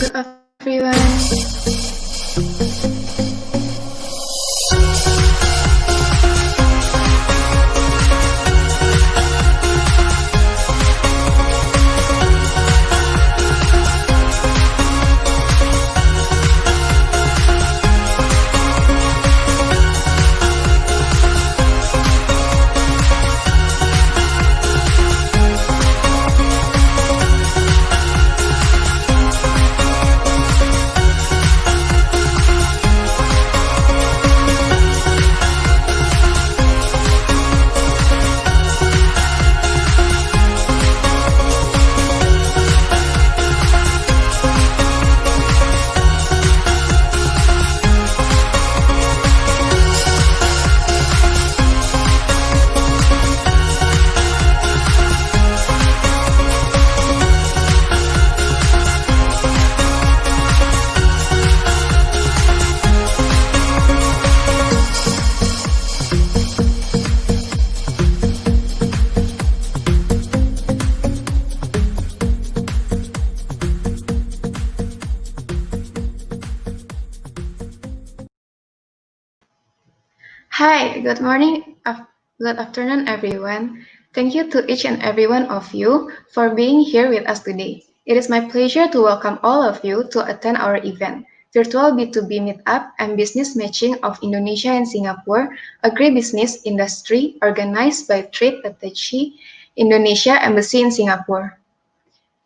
Good everyone. Hi, good morning, good afternoon, everyone. Thank you to each and every one of you for being here with us today. It is my pleasure to welcome all of you to attend our event, Virtual B2B Meetup and Business Matching of Indonesia and Singapore Agribusiness Industry, organized by Trade Attaché Indonesia Embassy in Singapore.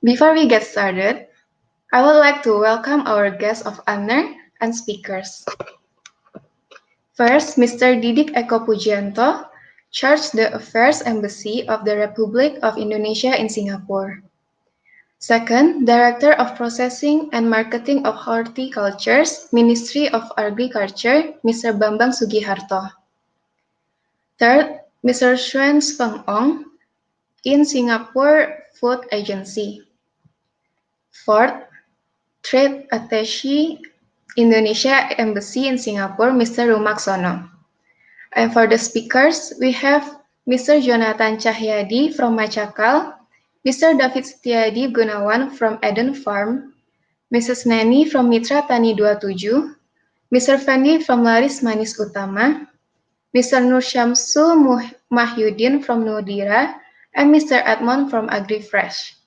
Before we get started, I would like to welcome our guests of honor and speakers. First, Mr. Didik Eko Pujianto, Charge the Affairs Embassy of the Republic of Indonesia in Singapore. Second, Director of Processing and Marketing of Horticultures, Ministry of Agriculture, Mr. Bambang Sugiharto. Third, Mr. Xuan Feng Ong, in Singapore Food Agency. Fourth, Trade Attaché Indonesia Embassy in Singapore, Mr. Rumaksono. And for the speakers, we have Mr. Jonathan Cahyadi from Matchal, Mr. David Setiadi Gunawan from Eden Farm, Mrs. Nani from Mitra Tani Dua Tuju, Mr. Fendi from Laris Manis Utama, Mr. Nur Syamsul Mahyudin from Nudira, and Mr. Edmond from AgriFresh.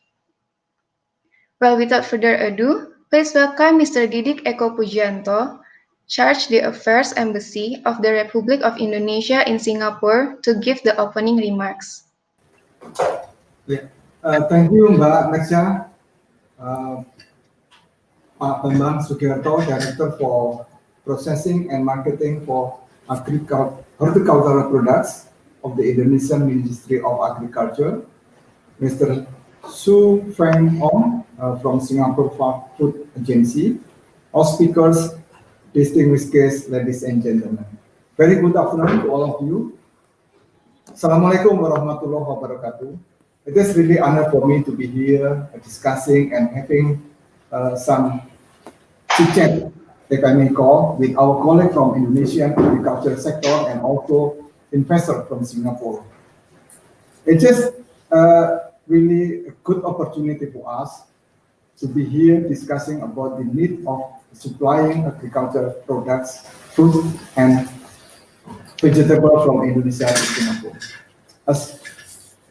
Well, without further ado, please welcome Mr. Didik Eko Pujianto, Charge the Affairs Embassy of the Republic of Indonesia in Singapore, to give the opening remarks. Thank you, Mbak Meksha. Pak Bambang Sugiharto, Director for Processing and Marketing for Horticultural Products of the Indonesian Ministry of Agriculture. Mr. Su Feng Ong from Singapore Food Agency. All speakers, distinguished guests, ladies and gentlemen. Very good afternoon to all of you. Assalamualaikum warahmatullahi wabarakatuh. It is really an honor for me to be here discussing and having some chit-chat, if I may call, with our colleague from Indonesian agriculture sector and also investor from Singapore. It is really a good opportunity for us to be here discussing about the need of supplying agriculture products, fruit and vegetable from Indonesia to Singapore. As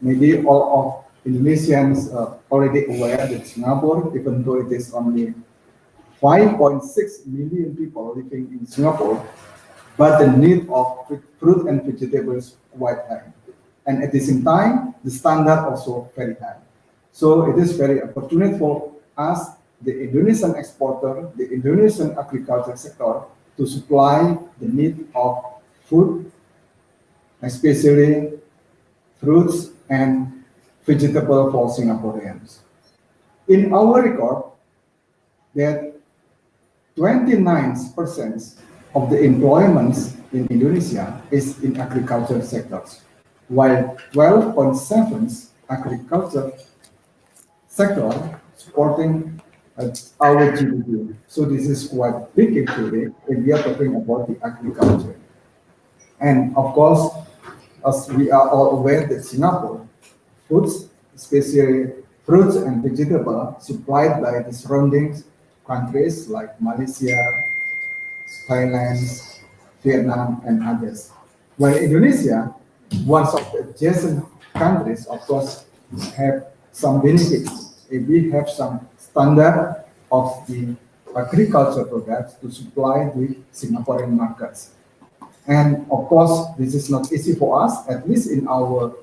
maybe all of Indonesians are already aware that Singapore, even though it is only 5.6 million people living in Singapore, but the need of fruit and vegetables quite high. And at the same time, the standard also very high. So it is very opportunity for us, the Indonesian exporter, the Indonesian agriculture sector, to supply the need of food, especially fruits and vegetable for Singaporeans. In our record, that 29% of the employments in Indonesia is in agriculture sectors, while 12.7% agriculture sector supporting our GDP. So this is quite big actually if we are talking about the agriculture. And of course, as we are all aware that Singapore, foods, especially fruits and vegetables supplied by the surroundings countries like Malaysia, Thailand, Vietnam, and others. While Indonesia, one of the adjacent countries, of course, have some benefits. If we have some standard of the agriculture products to supply the Singaporean markets. And of course, this is not easy for us, at least in our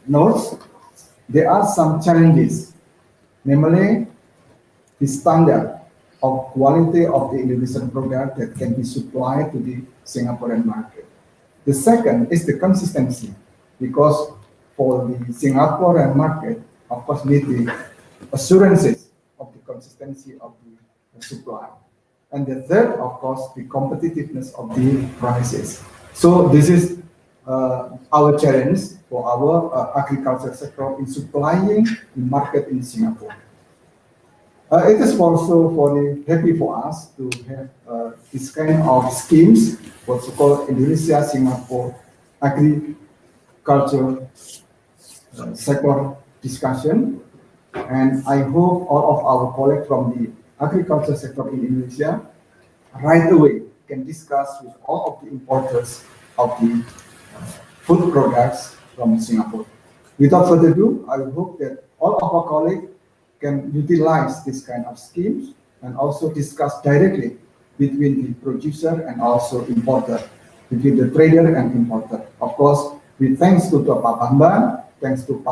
notes. There are some challenges, namely the standard of quality of the Indonesian product that can be supplied to the Singaporean market. The second is the consistency, because for the Singaporean market, of course, need the assurances of the consistency of the supply. And the third, of course, the competitiveness of the prices. So this is our challenge for our agriculture sector in supplying the market in Singapore. It is also happy for us to have this kind of schemes, what's called Indonesia Singapore Agriculture Sector Discussion. And I hope all of our colleagues from the agriculture sector in Indonesia right away can discuss with all of the importers of the food products from Singapore. Without further ado, I hope that all of our colleagues can utilize this kind of schemes and also discuss directly between the producer and also importer, between the trader and importer. Of course, with thanks to Pak Bambang, thanks to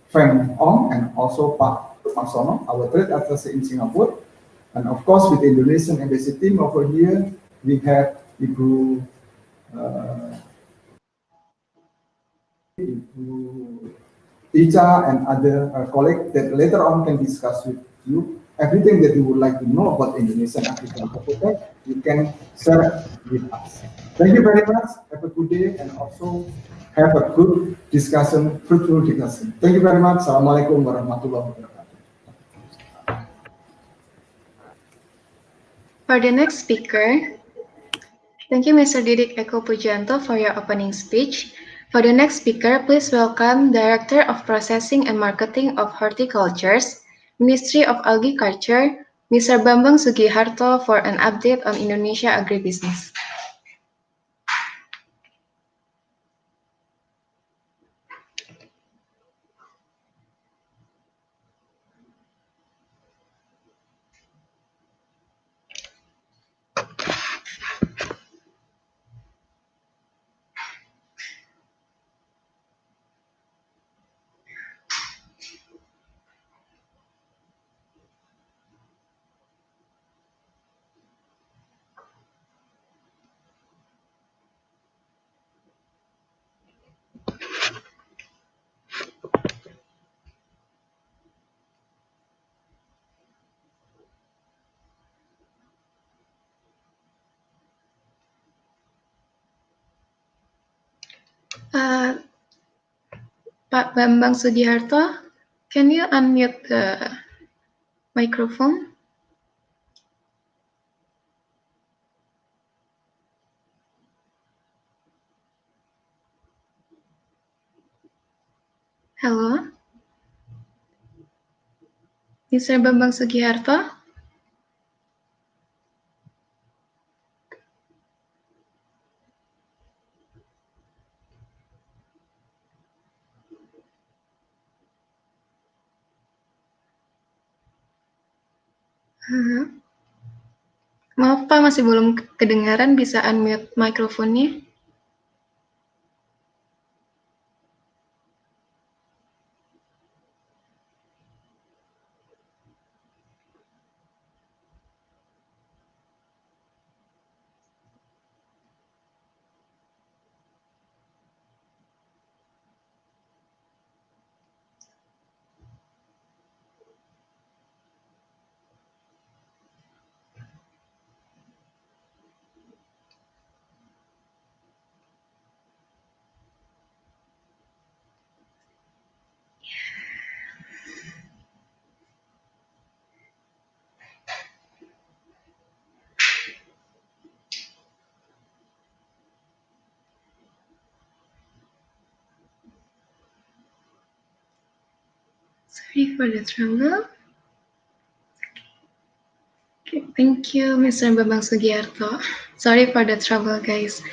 Feng Ong, and also Pak Sono, our trade attaché in Singapore. And of course, with the Indonesian embassy team over here, we have Ibu Icha and other colleagues that later on can discuss with you everything that you would like to know about Indonesian agriculture product. You can share with us. Thank you very much. Have a good day and also have a good discussion, fruitful discussion. Thank you very much. Assalamualaikum warahmatullahi wabarakatuh. For the next speaker, thank you, Mr. Didik Eko Pujanto, for your opening speech. For the next speaker, please welcome Director of Processing and Marketing of Horticultures, Ministry of Agriculture, Mr. Bambang Sugiharto, for an update on Indonesia agribusiness. Pak Bambang Sugiharto, can you unmute the microphone? Hello? Mr. Bambang Sugiharto? Maaf Pak, masih belum kedengaran, bisa unmute mikrofonnya? Sorry for the trouble. Thank you, Mr. Bambang Sugiarto. Sorry for the trouble, guys.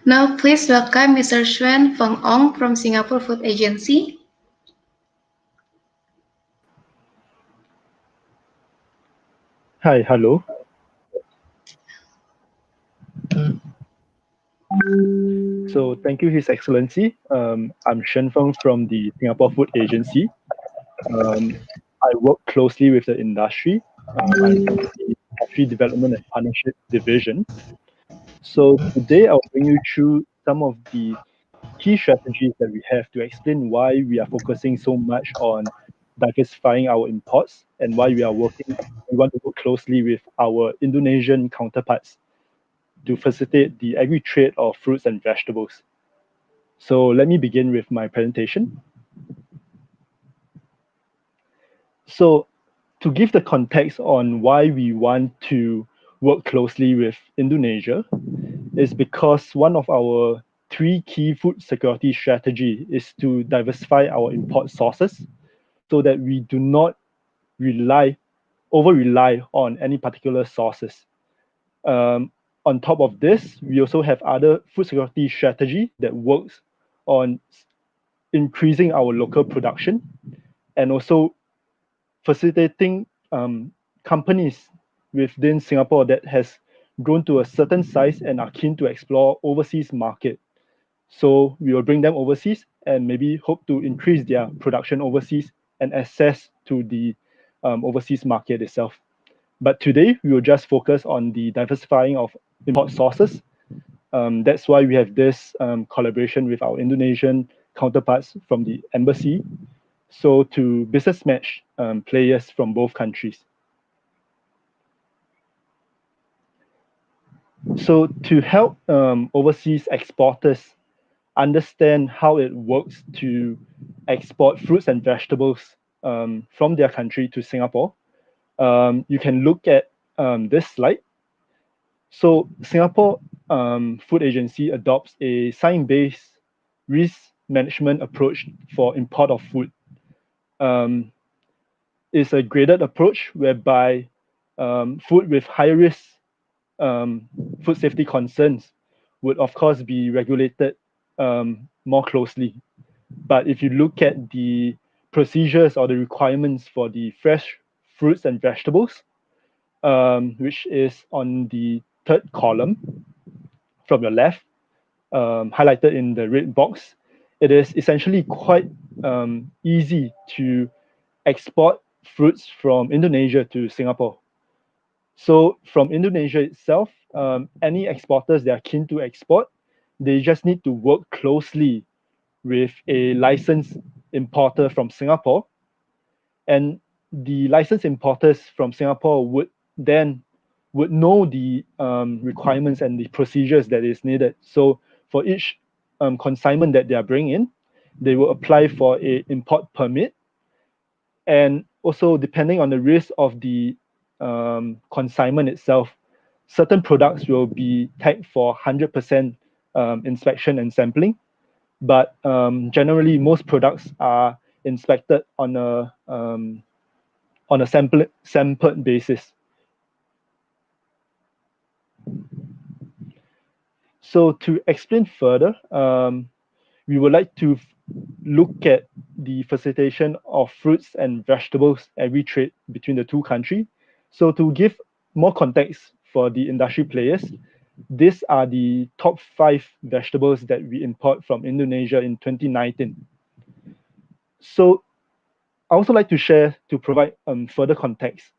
Now, please welcome Mr. Xuan Feng Ong from Singapore Food Agency. Hi, hello. So thank you, His Excellency. I'm Shen Feng from the Singapore Food Agency. I work closely with the industry. I'm from the Industry Development and Partnership Division. So today I'll bring you through some of the key strategies that we have to explain why we are focusing so much on diversifying our imports and why we want to work closely with our Indonesian counterparts to facilitate the agri-trade of fruits and vegetables. So let me begin with my presentation. So to give the context on why we want to work closely with Indonesia is because one of our three key food security strategy is to diversify our import sources so that we do not over-rely on any particular sources. On top of this, we also have other food security strategy that works on increasing our local production and also facilitating companies within Singapore that has grown to a certain size and are keen to explore overseas market. So we will bring them overseas and maybe hope to increase their production overseas and access to the overseas market itself. But today we will just focus on the diversifying of import sources. That's why we have this collaboration with our Indonesian counterparts from the embassy, so to business match players from both countries. So to help overseas exporters understand how it works to export fruits and vegetables from their country to Singapore, you can look at this slide. So Singapore Food Agency adopts a science-based risk management approach for import of food. It's a graded approach whereby food with high risk food safety concerns would of course be regulated more closely. But if you look at the procedures or the requirements for the fresh fruits and vegetables, which is on the third column from your left, highlighted in the red box, it is essentially quite easy to export fruits from Indonesia to Singapore. So from Indonesia itself, any exporters that are keen to export, they just need to work closely with a licensed importer from Singapore. And the licensed importers from Singapore would know the requirements and the procedures that is needed. So for each consignment that they are bringing in, they will apply for a import permit. And also depending on the risk of the consignment itself, certain products will be tagged for 100% inspection and sampling. But generally, most products are inspected on a sampled basis. So to explain further, we would like to look at the facilitation of fruits and vegetables agri-trade between the two countries. So to give more context for the industry players, these are the top 5 vegetables that we import from Indonesia in 2019. So I also like to share to provide further context.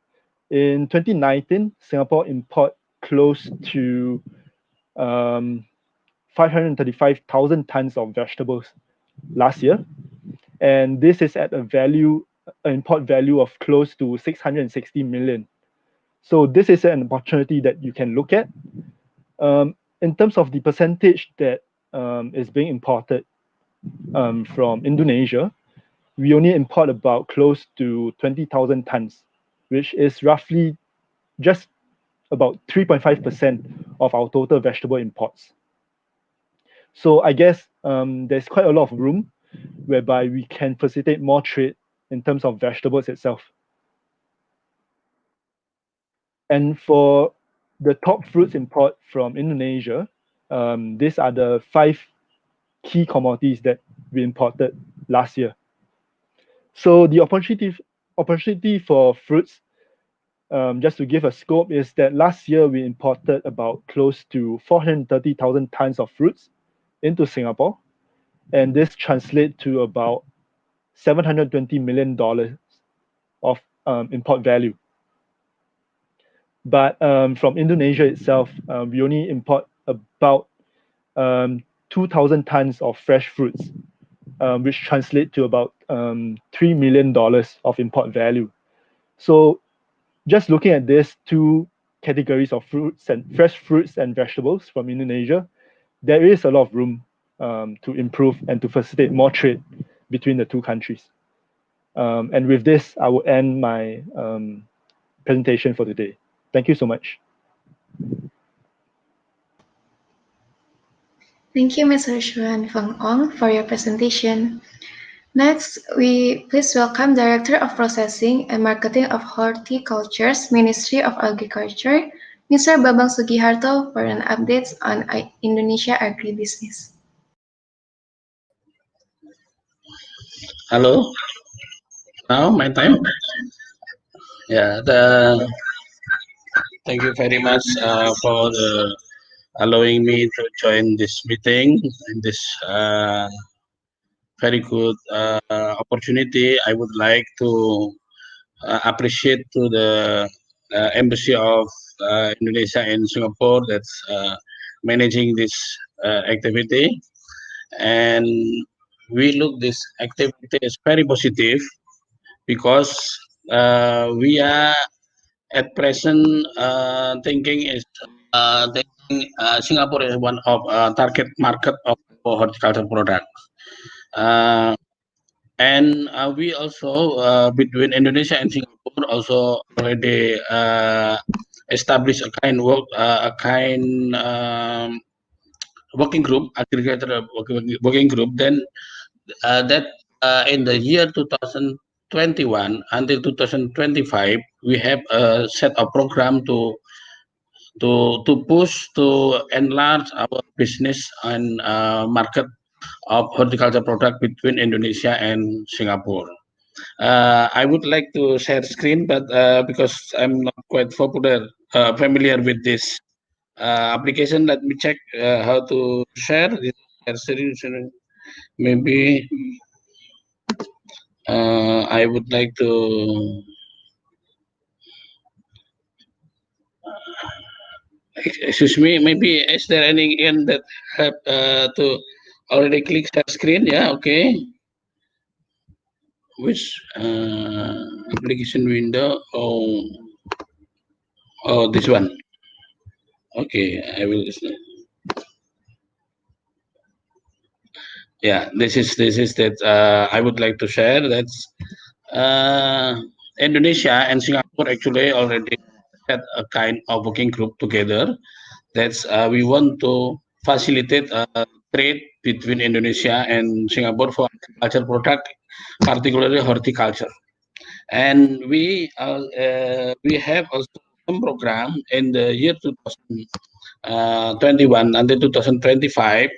In 2019, Singapore import close to 535,000 tons of vegetables last year. And this is at an import value of close to 660 million. So this is an opportunity that you can look at. In terms of the percentage that is being imported from Indonesia, we only import about close to 20,000 tons, which is roughly just about 3.5% of our total vegetable imports. So I guess there's quite a lot of room whereby we can facilitate more trade in terms of vegetables itself. And for the top fruits import from Indonesia, these are the 5 key commodities that we imported last year. So the opportunity for fruits, just to give a scope, is that last year we imported about close to 430,000 tons of fruits into Singapore, and this translates to about $720 million of import value. But from Indonesia itself, we only import about 2,000 tons of fresh fruits, which translate to about $3 million of import value. So just looking at these 2 categories of fruits and fresh fruits and vegetables from Indonesia, there is a lot of room to improve and to facilitate more trade between the 2 countries. And with this, I will end my presentation for today. Thank you so much. Thank you, Mr. Xuan Feng Ong, for your presentation. Next, we please welcome Director of Processing and Marketing of Horticulture's Ministry of Agriculture, Mr. Bambang Sugiharto, for an update on Indonesia Agribusiness. Hello, now my time. Yeah, thank you very much for allowing me to join this meeting in this very good opportunity. I would like to appreciate to the Embassy of Indonesia in Singapore that's managing this activity, and we look this activity as very positive because we are at present thinking is Singapore is one of target market of horticultural products. And we also between Indonesia and Singapore also already established a kind working group, agricultural working group. Then that in the year 2021 until 2025, we have a set of program to push to enlarge our business and market of horticulture product between Indonesia and Singapore. I would like to share screen, but because I'm not quite familiar with this application, let me check how to share this. Maybe I would like to. Excuse me, maybe is there any end that have to already click that screen? Yeah, okay. Which application window? Oh, this one. Okay, I will. Yeah, this is that I would like to share. That's Indonesia and Singapore actually already had a kind of working group together. That's we want to facilitate trade between Indonesia and Singapore for agriculture product, particularly horticulture. And we have also some program in the year 2021 until 2025.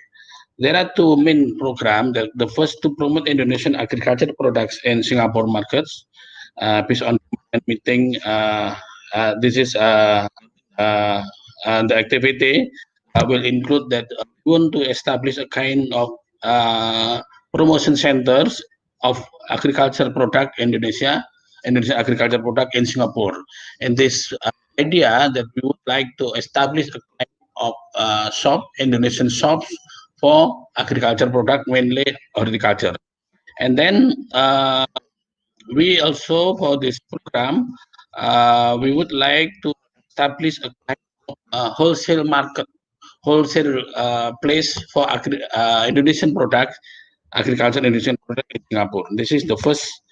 There are 2 main programs. The first to promote Indonesian agriculture products in Singapore markets based on meeting. This is the activity will include that we want to establish a kind of promotion centers of agriculture product Indonesian agriculture product in Singapore. And this idea that we would like to establish a kind of Indonesian shops for agriculture product, mainly horticulture. And then we also for this program, we would like to establish a kind of wholesale market, wholesale place for Indonesian product, agriculture Indonesian product in Singapore. This is the first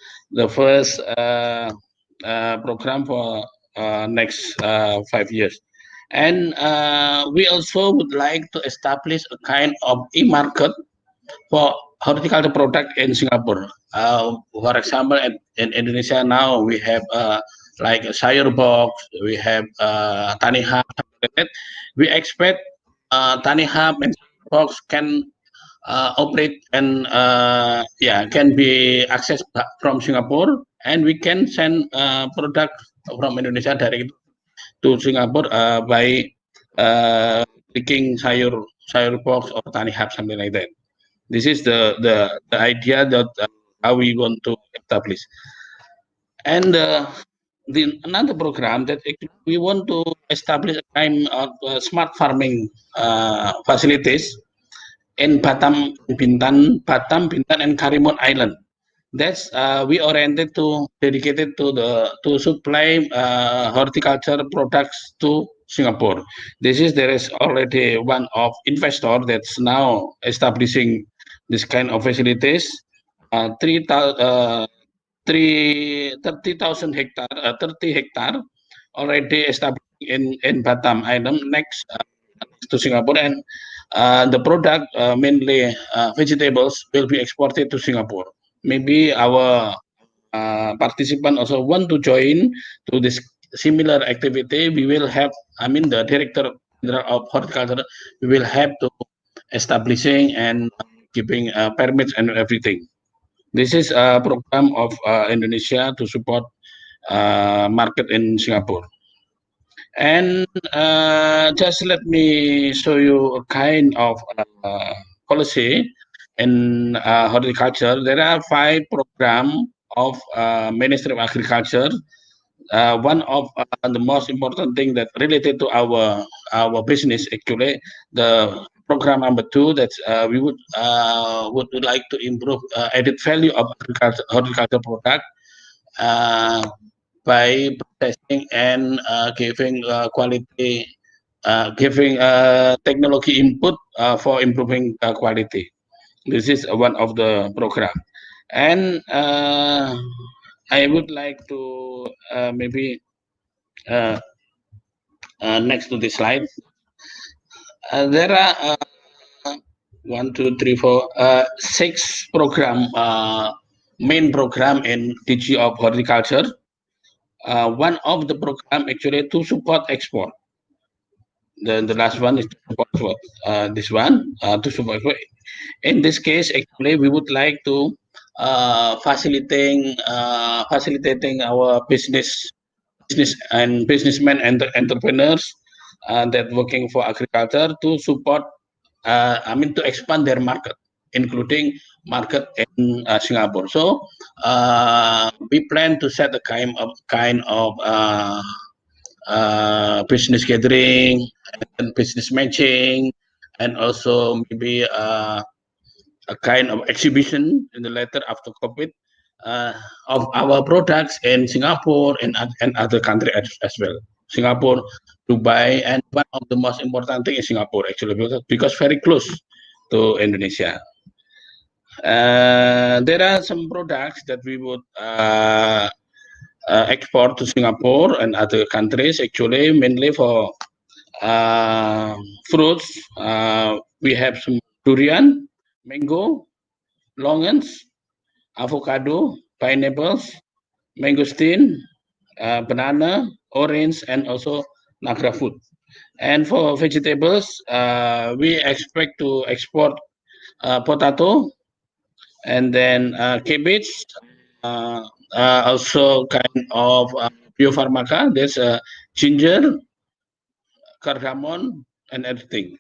program for next 5 years. And we also would like to establish a kind of e-market for horticulture product in Singapore. For example, in Indonesia now we have like a Sayur Box, we have Tani Hub, something like that. We expect Tani Hub and Box can operate and can be accessed from Singapore, and we can send product from Indonesia direct to Singapore by clicking sayur box or Tani Hub, something like that. This is the idea that how we want to establish. And another program that we want to establish a kind of smart farming facilities in Batam, Bintan, and Karimun Island. That's we oriented to dedicated to supply horticulture products to Singapore. There is already one of investor that's now establishing this kind of facilities. 30,000 hectare, 30 hectare already established in Batam Island next to Singapore, and the product mainly vegetables will be exported to Singapore. Maybe our participant also want to join to this similar activity. We will have, the director of horticulture, we will have to establishing and giving permits and everything. This is a program of Indonesia to support market in Singapore. And just let me show you a kind of policy in horticulture. There are 5 programs of Ministry of Agriculture. One of the most important thing that related to our business, actually, the program number 2, that we would like to improve added value of horticulture product by processing and giving quality, giving technology input for improving quality. This is one of the program. And I would like to maybe next to this slide. There are 1, 2, 3, 4, 6 program, main program in DG of horticulture. One of the program actually to support export. The last one is to support export. This one to support export. In this case, actually, we would like to facilitating our business and businessmen and entrepreneurs that working for agriculture to support, to expand their market, including market in Singapore. So we plan to set a kind of business gathering and business matching, and also maybe a kind of exhibition in the later after COVID of our products in Singapore and other countries as well. Singapore, Dubai, and one of the most important thing is Singapore actually, because very close to Indonesia. There are some products that we would export to Singapore and other countries, actually mainly for fruits. We have some durian, mango, longans, avocado, pineapples, mangosteen, banana, orange, and also nagra fruit. And for vegetables, we expect to export potato, and then cabbage, also kind of biopharmaca. There's ginger, cardamom, and everything.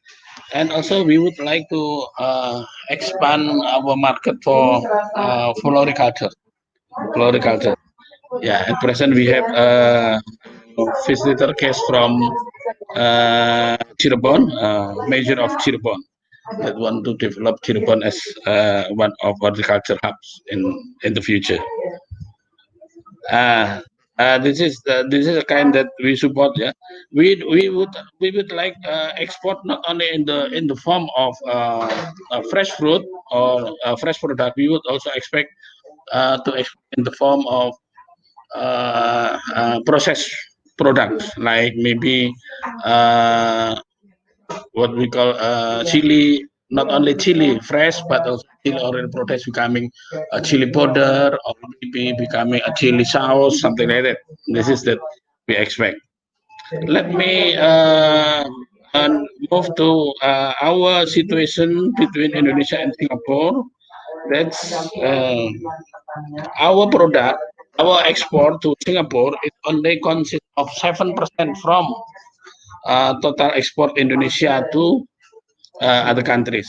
And also we would like to expand our market for floriculture. Yeah, at present we have visitor case from Cirebon, major of Cirebon, that want to develop Cirebon as one of horticulture hubs in the future. This is a kind that we support. Yeah, we would like export not only in the form of fresh fruit or fresh product. We would also expect to export in the form of processed products, like maybe what we call chili not only chili fresh, but also chili already products becoming a chili powder, or maybe becoming a chili sauce, something like that. This is that we expect. Let me move to our situation between Indonesia and Singapore. That's our product, our export to Singapore, it only consists of 7% from total export Indonesia to other countries.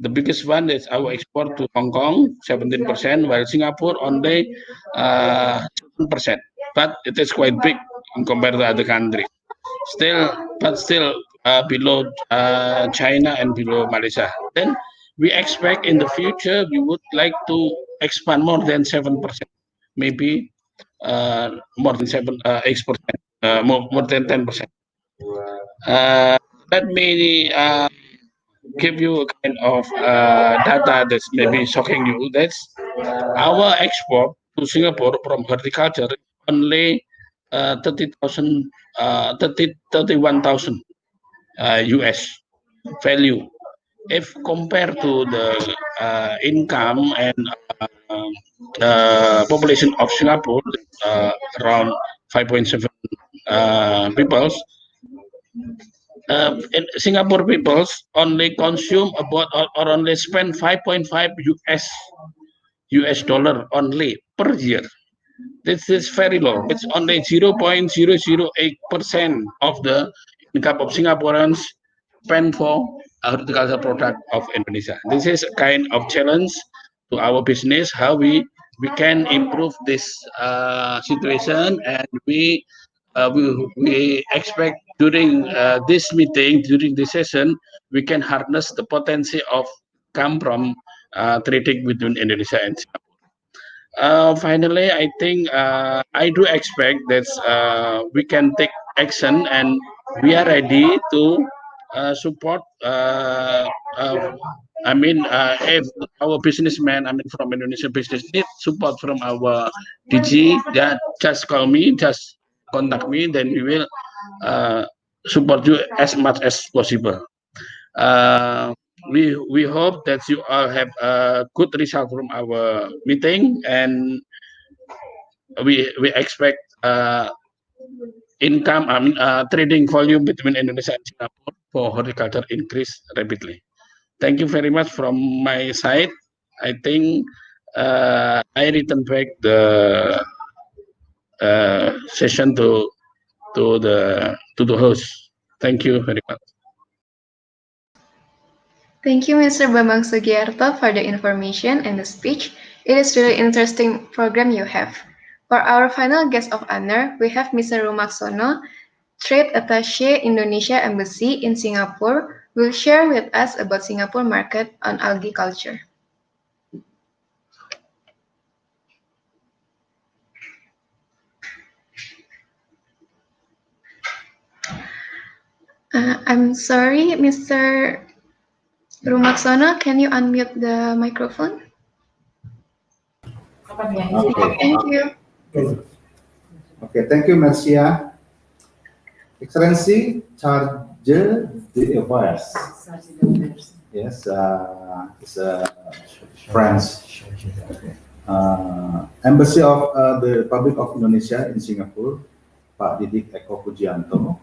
The biggest one is our export to Hong Kong, 17%, while Singapore only 7%. But it is quite big in compared to other countries. Still below China and below Malaysia. Then we expect in the future we would like to expand more than 7%, maybe more than 8%, more than 10%. Let me give you a kind of data that's maybe shocking you. That's our export to Singapore from horticulture only 30,000, 31,000 US value. If compared to the income and population of Singapore, around 5.7 people, Singapore people only consume about or only spend 5.5 US dollar only per year. This is very low. It's only 0.008% of the income of Singaporeans spend for horticultural product of Indonesia. This is a kind of challenge to our business, how we can improve this situation, and we expect during this meeting, during this session, we can harness the potential of come from trading between Indonesia and Singapore. Finally, I think I do expect that we can take action, and we are ready to support. If our businessmen, from Indonesia business need support from our DG, yeah, just call me, just contact me, then we will support you as much as possible. We hope that you all have a good result from our meeting, and we expect income, trading volume between Indonesia and Singapore for horticulture increase rapidly. Thank you very much from my side. I think I return back the session to the host. Thank you very much. Thank you, Mr. Bambang Sugiarto, for the information and the speech. It is really interesting program you have. For our final guest of honor, we have Mr. Rumaksono, Trade Attaché Indonesia Embassy in Singapore, will share with us about Singapore market on agriculture. I'm sorry, Mr. Rumaksono, can you unmute the microphone? Okay. Thank you. Okay, thank you, Marcia. Excellency, charge d'affaires. Yes, it's a French. Embassy of the Republic of Indonesia in Singapore, Pak Didik Eko Pujianto,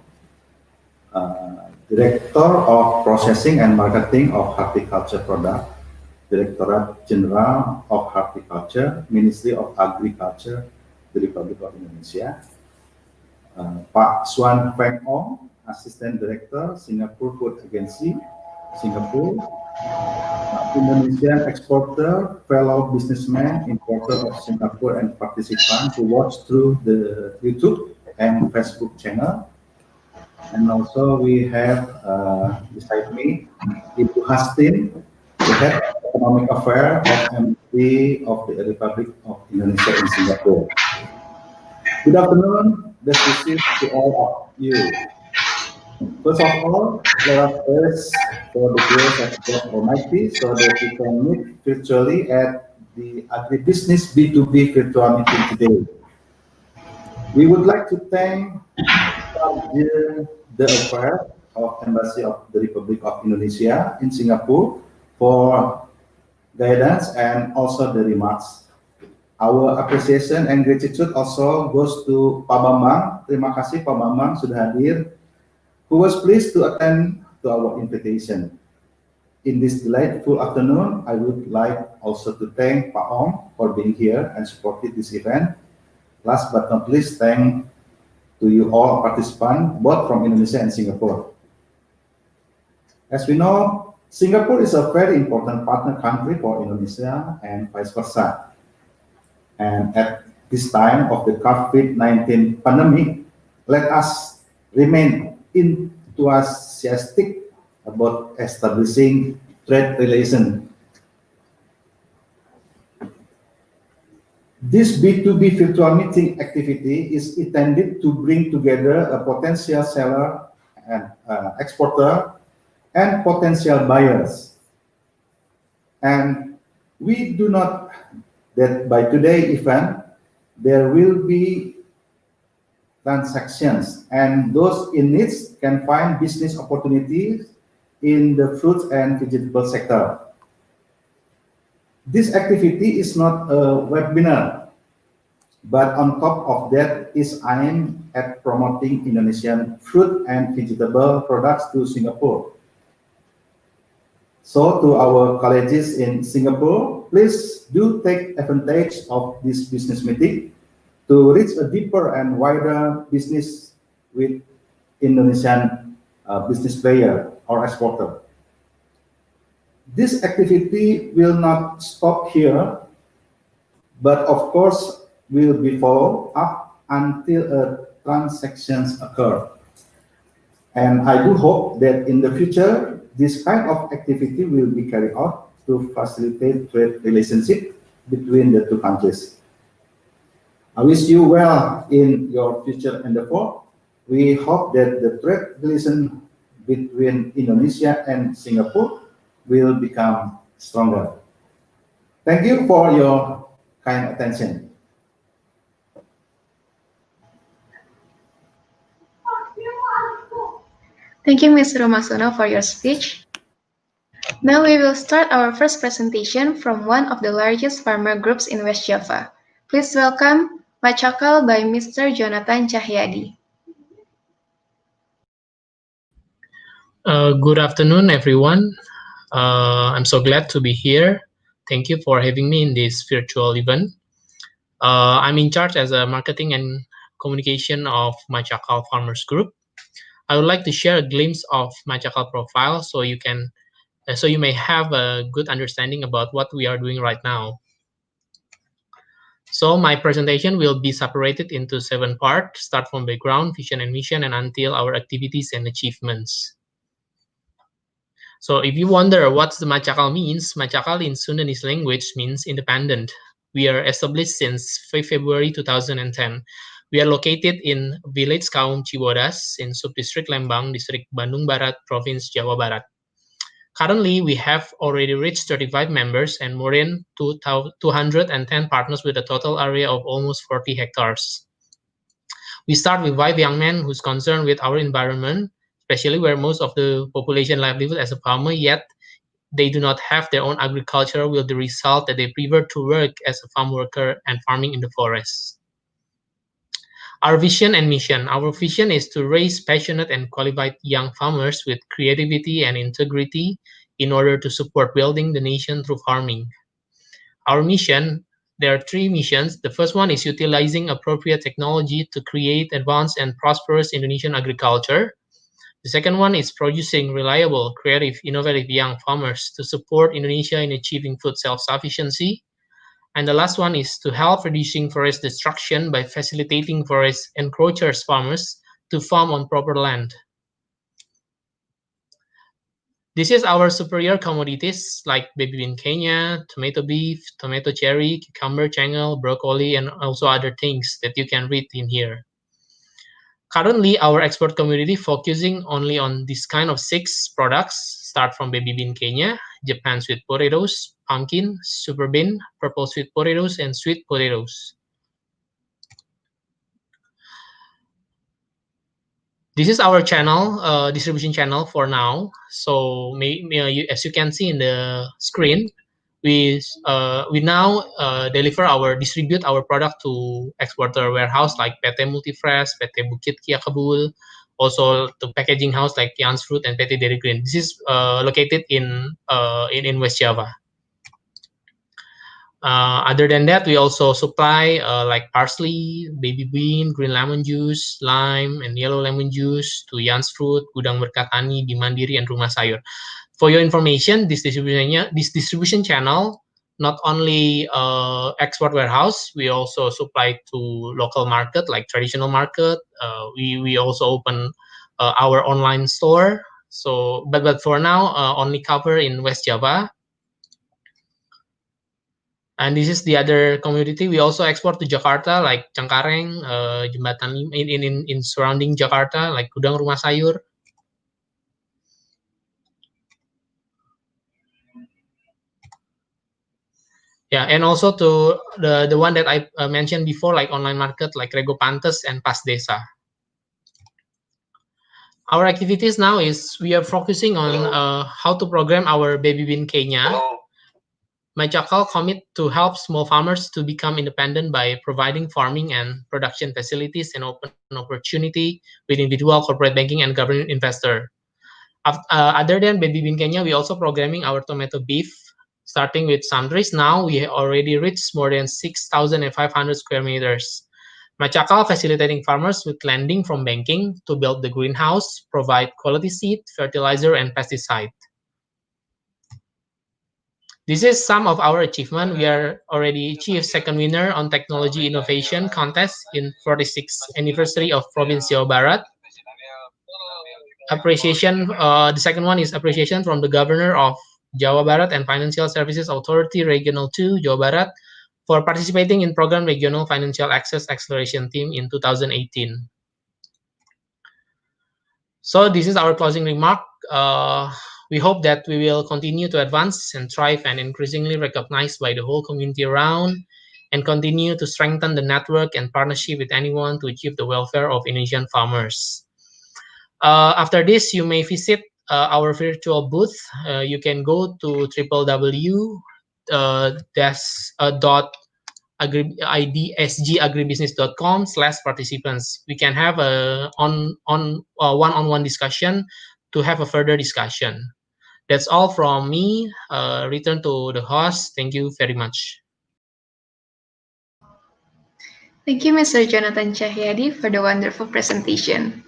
Director of Processing and Marketing of Horticulture Product, Directorate General of Horticulture, Ministry of Agriculture, the Republic of Indonesia. Pak Suan Feng Ong, Assistant Director, Singapore Food Agency, Singapore. Indonesian exporter, fellow businessman, importer of Singapore, and participant who watch through the YouTube and Facebook channel. And also we have beside me Ibu Hastin, the head of economic affairs of Embassy of the Republic of Indonesia in Singapore. Good afternoon, best wishes to all of you. First of all, let us ask for the grace of God Almighty so that we can meet virtually at the Agribusiness B2B virtual meeting today. We would like to thank the affair of Embassy of the Republic of Indonesia in Singapore for guidance and also the remarks. Our appreciation and gratitude also goes to Pak Bambang. Terima kasih Pak Bambang sudah hadir, who was pleased to attend to our invitation. In this delightful afternoon, I would like also to thank Pak Ong for being here and supporting this event. Last but not least, thank to you all participants, both from Indonesia and Singapore. As we know, Singapore is a very important partner country for Indonesia and vice versa. And at this time of the COVID-19 pandemic, let us remain enthusiastic about establishing trade relations. This B2B virtual meeting activity is intended to bring together a potential seller and exporter and potential buyers. And we do not that by today's event, there will be transactions, and those in need can find business opportunities in the fruits and vegetable sector. This activity is not a webinar, but on top of that is aimed at promoting Indonesian fruit and vegetable products to Singapore. So to our colleagues in Singapore, please do take advantage of this business meeting to reach a deeper and wider business with Indonesian business player or exporter. This activity will not stop here, but of course will be followed up until transactions occur. And I do hope that in the future, this kind of activity will be carried out to facilitate trade relationship between the two countries. I wish you well in your future endeavor. We hope that the trade relation between Indonesia and Singapore will become stronger. Thank you for your kind attention. Thank you, Mr. Romasono, for your speech. Now we will start our first presentation from one of the largest farmer groups in West Java. Please welcome Matchal by Mr. Jonathan Cahyadi. Good afternoon, everyone. I'm so glad to be here. Thank you for having me in this virtual event. I'm in charge as a marketing and communication of Matchal Farmers Group. I would like to share a glimpse of Matchal profile so you may have a good understanding about what we are doing right now. So my presentation will be separated into 7 parts, start from background, vision and mission, and until our activities and achievements. So if you wonder what the Matchal means, Matchal in Sundanese language means independent. We are established since February 2010. We are located in village Kaum Cibodas in Subdistrict Lembang, District Bandung Barat, Province Jawa Barat. Currently, we have already reached 35 members and more than 210 partners with a total area of almost 40 hectares. We start with 5 young men who's concerned with our environment, especially where most of the population lives as a farmer, yet they do not have their own agriculture, with the result that they prefer to work as a farm worker and farming in the forest. Our vision and mission. Our vision is to raise passionate and qualified young farmers with creativity and integrity in order to support building the nation through farming. Our mission, there are 3 missions. The first one is utilizing appropriate technology to create advanced and prosperous Indonesian agriculture. The second one is producing reliable, creative, innovative young farmers to support Indonesia in achieving food self-sufficiency. And the last one is to help reducing forest destruction by facilitating forest encroachers farmers to farm on proper land. This is our superior commodities like baby bean Kenya, tomato beef, tomato cherry, cucumber, channel, broccoli, and also other things that you can read in here. Currently, our export community focusing only on this kind of 6 products, start from baby bean Kenya, Japan sweet potatoes, pumpkin, super bean, purple sweet potatoes, and sweet potatoes. This is our channel, distribution channel for now. So as you can see in the screen, we now distribute our product to exporter warehouse like PT Multifresh, PT Bukit Kia Kabul, also to packaging house like Jan's Fruit and PT Dairy Green. This is located in West Java. Other than that, we also supply like parsley, baby bean, green lemon juice, lime, and yellow lemon juice to Jan's Fruit, Gudang Berkat Tani, Bimandiri, and Rumah Sayur. For your information, this distribution channel not only export warehouse, we also supply to local market like traditional market. We also open our online store. So, but for now, only cover in West Java. And this is the other community. We also export to Jakarta, like Cengkareng, Jembatan in surrounding Jakarta, like Gudang Rumah Sayur. Yeah, and also to the one that I mentioned before, like online market, like Rego Pantes and Pas Desa. Our activities now is we are focusing on how to program our baby bean Kenya. Matchal commit to help small farmers to become independent by providing farming and production facilities and open opportunity with individual, corporate banking, and government investor. Other than baby bean Kenya, we also programming our tomato beef, starting with sundries. Now we already reached more than 6,500 square meters. Matchal facilitating farmers with lending from banking to build the greenhouse, provide quality seed, fertilizer, and pesticide. This is some of our achievement. We are already achieved second winner on technology innovation contest in 46th anniversary of Province Jawa Barat. Appreciation, the second one is appreciation from the Governor of Jawa Barat and Financial Services Authority Regional 2, Jawa Barat, for participating in program Regional Financial Access Acceleration Team in 2018. So this is our closing remark. We hope that we will continue to advance and thrive and increasingly recognized by the whole community around and continue to strengthen the network and partnership with anyone to achieve the welfare of Indonesian farmers. After this, you may visit our virtual booth. You can go to www.IDSGagribusiness.com/participants. We can have a one-on-one discussion to have a further discussion. That's all from me. Return to the host. Thank you very much. Thank you, Mr. Jonathan Cahyadi, for the wonderful presentation.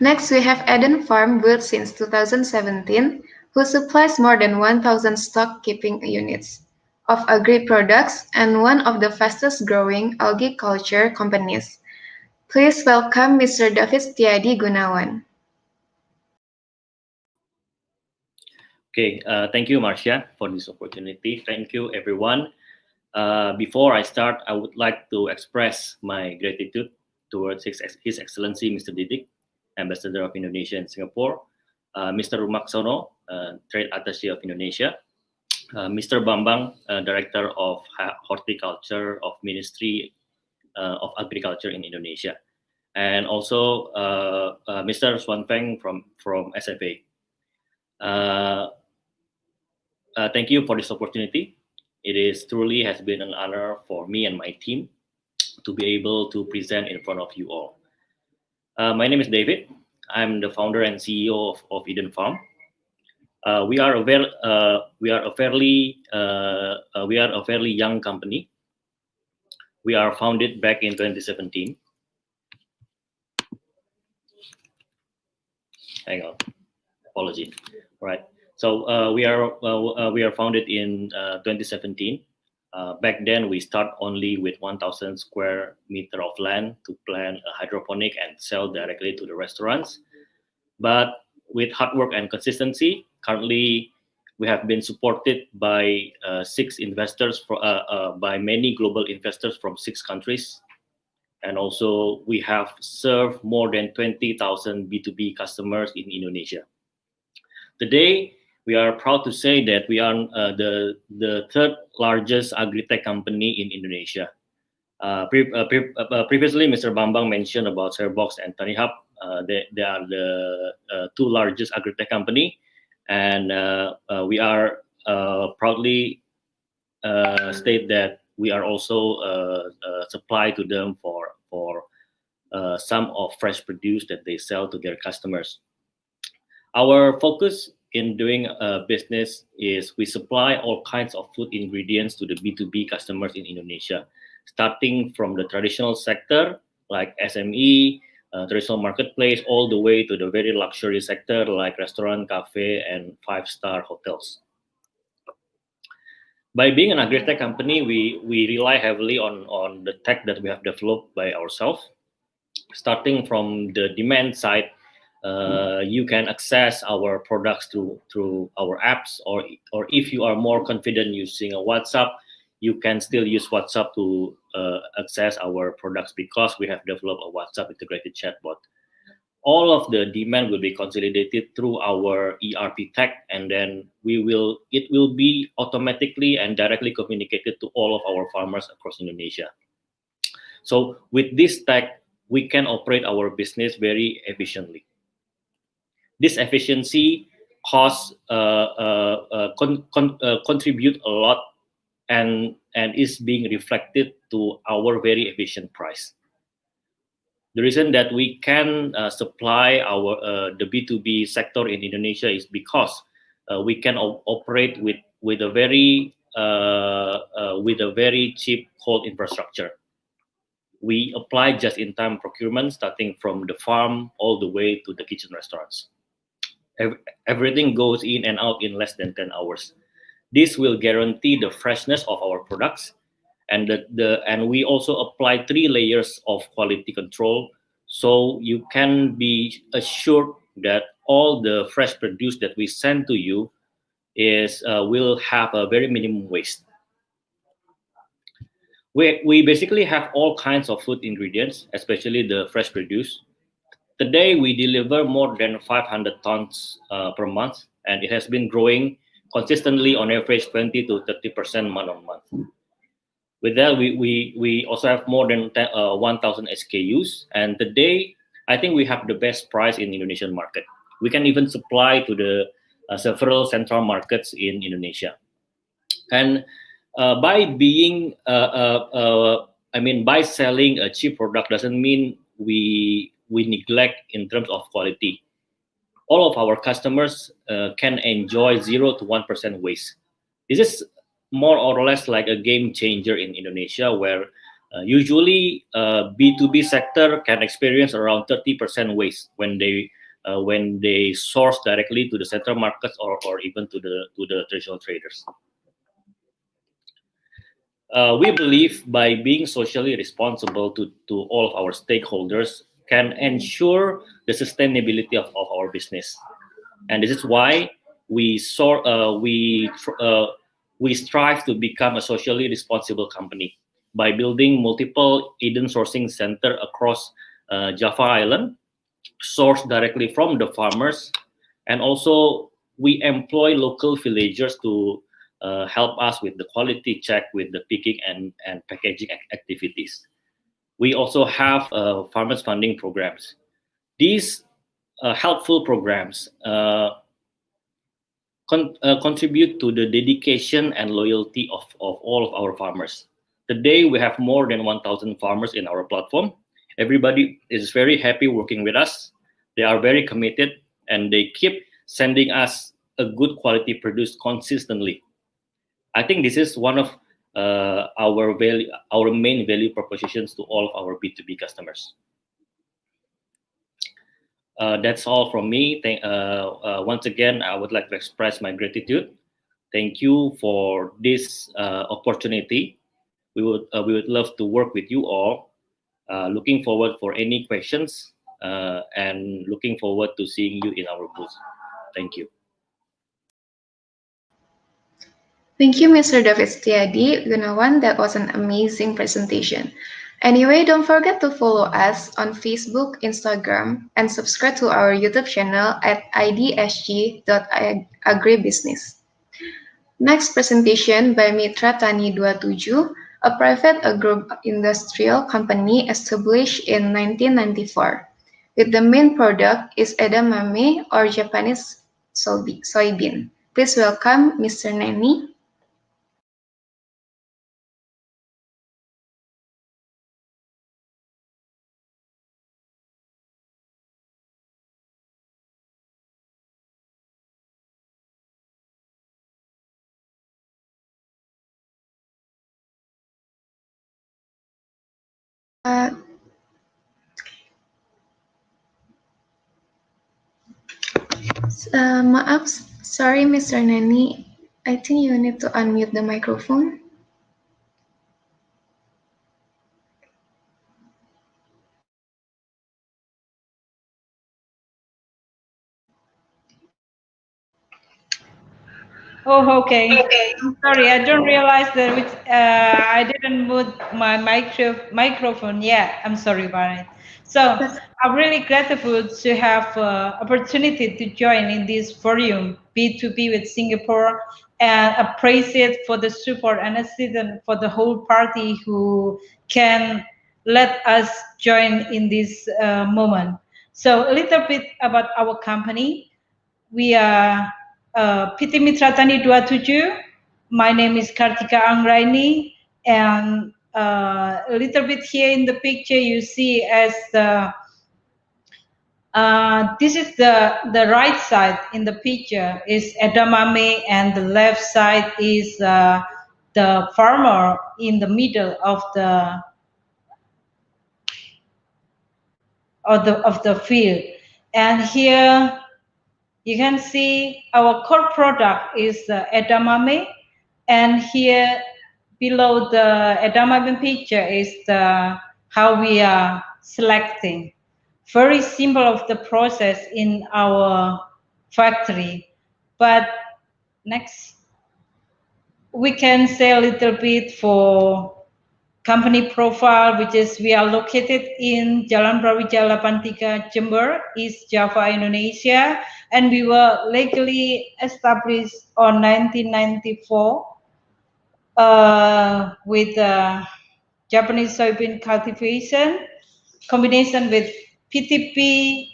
Next, we have Eden Farm, built since 2017, who supplies more than 1,000 stock keeping units of agri products and one of the fastest growing algae culture companies. Please welcome Mr. David Setiadi Gunawan. Okay, thank you, Marcia, for this opportunity. Thank you, everyone. Before I start, I would like to express my gratitude towards His Excellency Mr. Didik, Ambassador of Indonesia in Singapore, Mr. Rumaksono, Trade Attaché of Indonesia, Mr. Bambang, Director of Horticulture of Ministry of Agriculture in Indonesia, and also Mr. Swanfeng from SFA. Thank you for this opportunity. It is truly has been an honor for me and my team to be able to present in front of you all. My name is David. I'm the founder and CEO of Eden Farm. We are a fairly young company. We are founded back in 2017. Hang on, apology. All right. So we are founded in 2017. Back then, we start only with 1,000 square meter of land to plant a hydroponic and sell directly to the restaurants. But with hard work and consistency, currently we have been supported by 6 investors, by many global investors from 6 countries. And also we have served more than 20,000 B2B customers in Indonesia. Today, we are proud to say that we are the 3rd largest agri-tech company in Indonesia. Previously, Mr. Bambang mentioned about Sharebox and Tanihub. They are the two largest agri-tech company, and we are proudly state that we are also supply to them for some of fresh produce that they sell to their customers. Our focus in doing business is we supply all kinds of food ingredients to the B2B customers in Indonesia, starting from the traditional sector like SME, traditional marketplace, all the way to the very luxury sector like restaurant, cafe, and five-star hotels. By being an agri-tech company, we rely heavily on the tech that we have developed by ourselves. Starting from the demand side, you can access our products through our apps, or if you are more confident using a WhatsApp, you can still use WhatsApp to access our products because we have developed a WhatsApp integrated chatbot. All of the demand will be consolidated through our ERP tech, and then it will be automatically and directly communicated to all of our farmers across Indonesia. So with this tech, we can operate our business very efficiently. This efficiency costs contribute a lot and is being reflected to our very efficient price. The reason that we can supply the B2B sector in Indonesia is because we can operate with a very cheap cold infrastructure. We apply just-in-time procurement, starting from the farm all the way to the kitchen restaurants. Everything goes in and out in less than 10 hours. This will guarantee the freshness of our products, and we also apply 3 layers of quality control, so you can be assured that all the fresh produce that we send to you will have a very minimum waste. We basically have all kinds of food ingredients, especially the fresh produce. Today, we deliver more than 500 tons per month, and it has been growing consistently on average 20 to 30% month on month. With that, we also have more than 1,000 SKUs, and today, I think we have the best price in the Indonesian market. We can even supply to the several central markets in Indonesia. And by selling a cheap product doesn't mean we neglect in terms of quality. All of our customers can enjoy 0 to 1% waste. This is more or less like a game changer in Indonesia, where usually B2B sector can experience around 30% waste when they source directly to the central markets or even to the traditional traders. We believe by being socially responsible to all of our stakeholders can ensure the sustainability of our business, and this is why we strive to become a socially responsible company by building multiple Eden sourcing center across Java Island, sourced directly from the farmers, and also we employ local villagers to help us with the quality check, with the picking and packaging activities. We also have farmers funding programs. These helpful programs contribute to the dedication and loyalty of all of our farmers. Today, we have more than 1,000 farmers in our platform. Everybody is very happy working with us. They are very committed, and they keep sending us a good quality produce consistently. I think this is one of our main value propositions to all of our B2B customers. That's all from me. Once again, I would like to express my gratitude. Thank you for this opportunity. We would love to work with you all. Looking forward for any questions and looking forward to seeing you in our booth. Thank you. Thank you, Mr. David Setiadi Gunawan. That was an amazing presentation. Anyway, don't forget to follow us on Facebook, Instagram, and subscribe to our YouTube channel at IDSG.Agribusiness. Next presentation by Mitra Tani Dua Tuju, a private agro-industrial company established in 1994. with the main product is edamame or Japanese soybean. Please welcome Mr. Nani. Maaf, sorry Mr. Nani. I think you need to unmute the microphone. Oh, okay. I'm sorry, I don't realize that I didn't mute my microphone yet. I'm sorry about it. So I'm really grateful to have opportunity to join in this forum B2B with Singapore, and appreciate for the support and assistance for the whole party who can let us join in this moment. So a little bit about our company. We are PT Mitra Tani Dua Tuju. My name is Kartika Anggraini, and a little bit here in the picture you see as the this is the right side in the picture is edamame, and the left side is the farmer in the middle of the field. And here you can see our core product is edamame, and here below the edamame picture is how we are selecting. Very simple of the process in our factory. But next, we can say a little bit for company profile, which is we are located in Jalan Brawijaya 83, Jember, East Java, Indonesia, and we were legally established on 1994 with Japanese soybean cultivation combination with PTP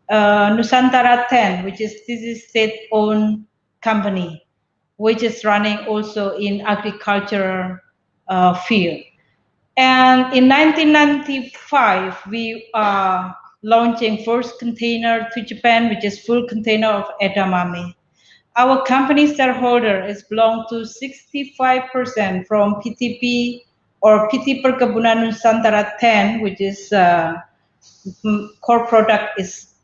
Nusantara 10, which is this is state-owned company, which is running also in agricultural field. And in 1995, we are launching first container to Japan, which is full container of edamame. Our company shareholder is belong to 65% from PTP or PT Perkebunan Nusantara 10, which is core product is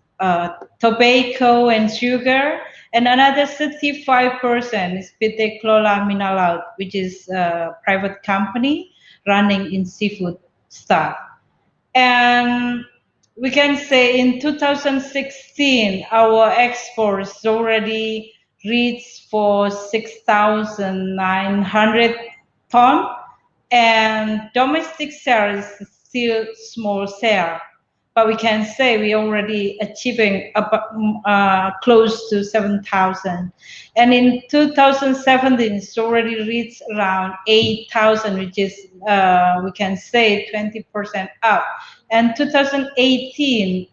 tobacco and sugar, and another 65% is PT Kelola Minalaut, which is a private company running in seafood stock. And we can say in 2016, our exports already reached for 6,900 tons, and domestic sales is still small share. But we can say we already achieving close to 7,000. And in 2017, it's already reached around 8,000, which is, we can say 20% up. And 2018,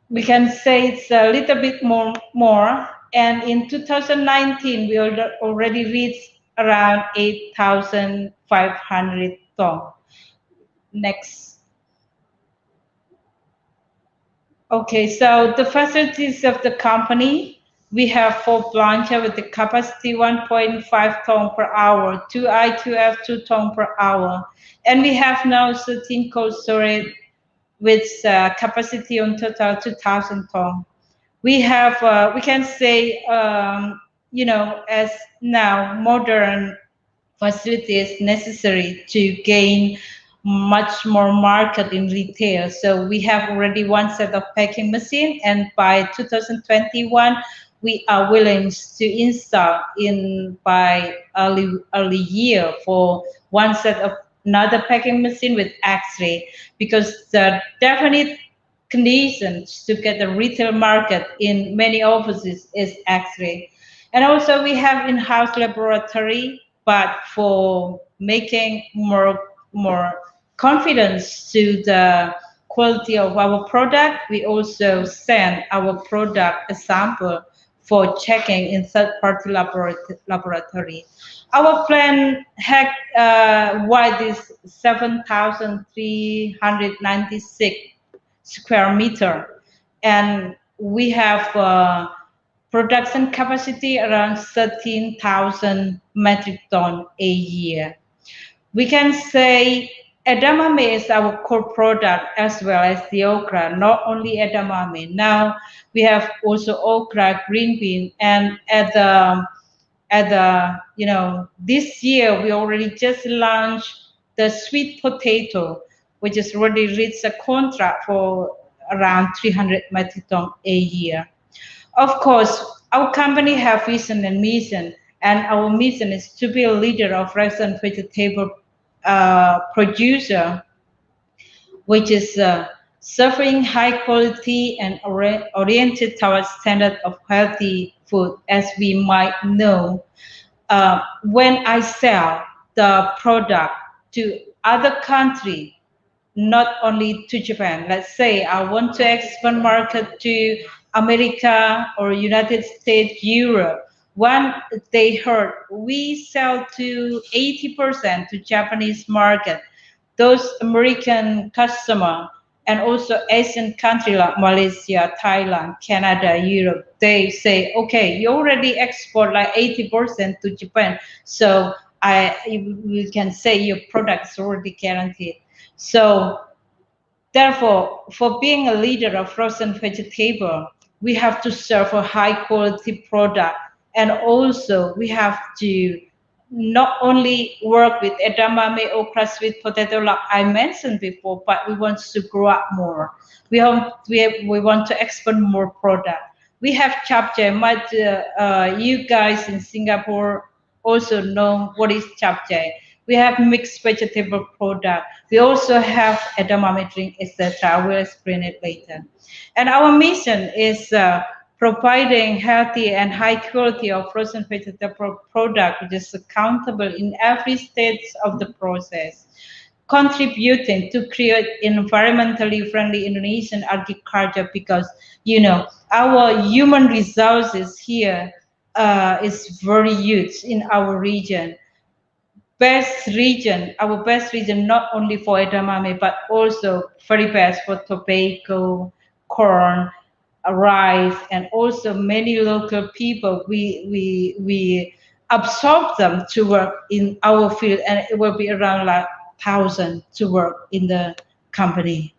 we can say it's a little bit more. And in 2019, we already reached around 8,500 tons. Next. Okay, so the facilities of the company, we have 4 plants with the capacity 1.5 ton per hour, 2 I2F 2 ton per hour. And we have now 13 cold storage with capacity on total 2,000 tons. We have, we can say, you know, as now modern facilities necessary to gain much more market in retail. So we have already 1 set of packing machine, and by 2021, we are willing to install in by early year for 1 set of another packing machine with X-ray, because the definite conditions to get the retail market in many offices is X-ray. And also we have in-house laboratory, but for making more confidence to the quality of our product, we also send our product a sample for checking in third-party laboratory. Our plant had wide is 7,396 square meter, and we have production capacity around 13,000 metric ton a year. We can say edamame is our core product as well as the okra, not only edamame. Now we have also okra, green bean, and this year we already just launched the sweet potato, which has already reached a contract for around 300 metric ton a year. Of course, our company have vision and mission, and our mission is to be a leader of rice and vegetable producer, which is serving high quality and oriented towards standard of healthy food. As we might know, when I sell the product to other country, not only to Japan, let's say I want to expand market to America or United States, Europe. When they heard we sell to 80% to Japanese market, those American customer and also Asian country like Malaysia, Thailand, Canada, Europe, they say, okay, you already export like 80% to Japan, so you can say your product is already guaranteed. So therefore, for being a leader of frozen vegetable, we have to serve a high quality product, and also we have to not only work with edamame, okra, sweet potato like I mentioned before, but we want to grow up more. We want to export more product. We have chapchae. You guys in Singapore also know what is chapchae. We have mixed vegetable product. We also have edamame drink, etc. I will explain it later. And our mission is providing healthy and high quality of frozen vegetable product, which is accountable in every stage of the process, contributing to create environmentally friendly Indonesian agriculture, because our human resources here is very huge in our region. Our best region, not only for edamame, but also very best for tobacco, corn, rice, and also many local people. We absorb them to work in our field, and it will be around like 1,000 to work in the company.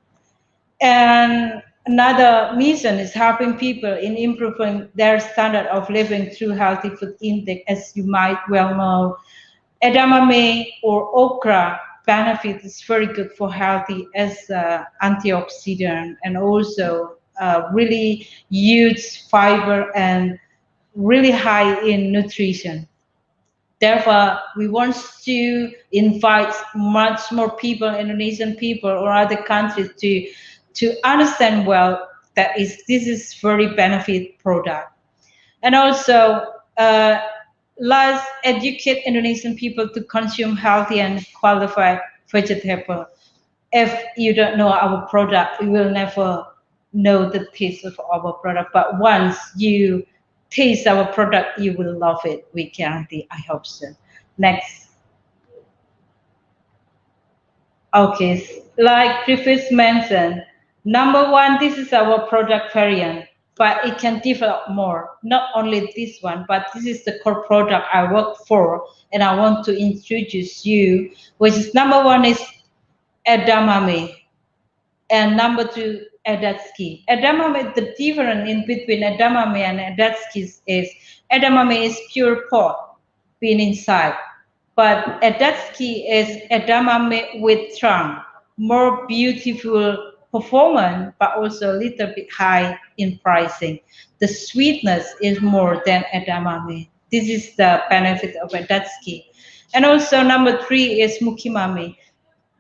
And another mission is helping people in improving their standard of living through healthy food intake. As you might well know, edamame or okra benefit is very good for healthy as antioxidant, and also really huge fiber and really high in nutrition. Therefore, we want to invite much more people, Indonesian people or other countries, to understand well that this is very benefit product. And also, let's educate Indonesian people to consume healthy and qualified vegetable. If you don't know our product, you will never know the taste of our product. But once you taste our product, you will love it. We guarantee. I hope so. Next. Okay, like previous mentioned, number one, this is our product variant, but it can develop more. Not only this one, but this is the core product I work for, and I want to introduce you, which is number one is edamame, and number two, Attaché. Edamame, the difference in between edamame and Attaché is edamame is pure pod, being inside, but Attaché is edamame with trunk, more beautiful performance, but also a little bit high in pricing. The sweetness is more than edamame. This is the benefit of Attaché. And also number three is mukimame.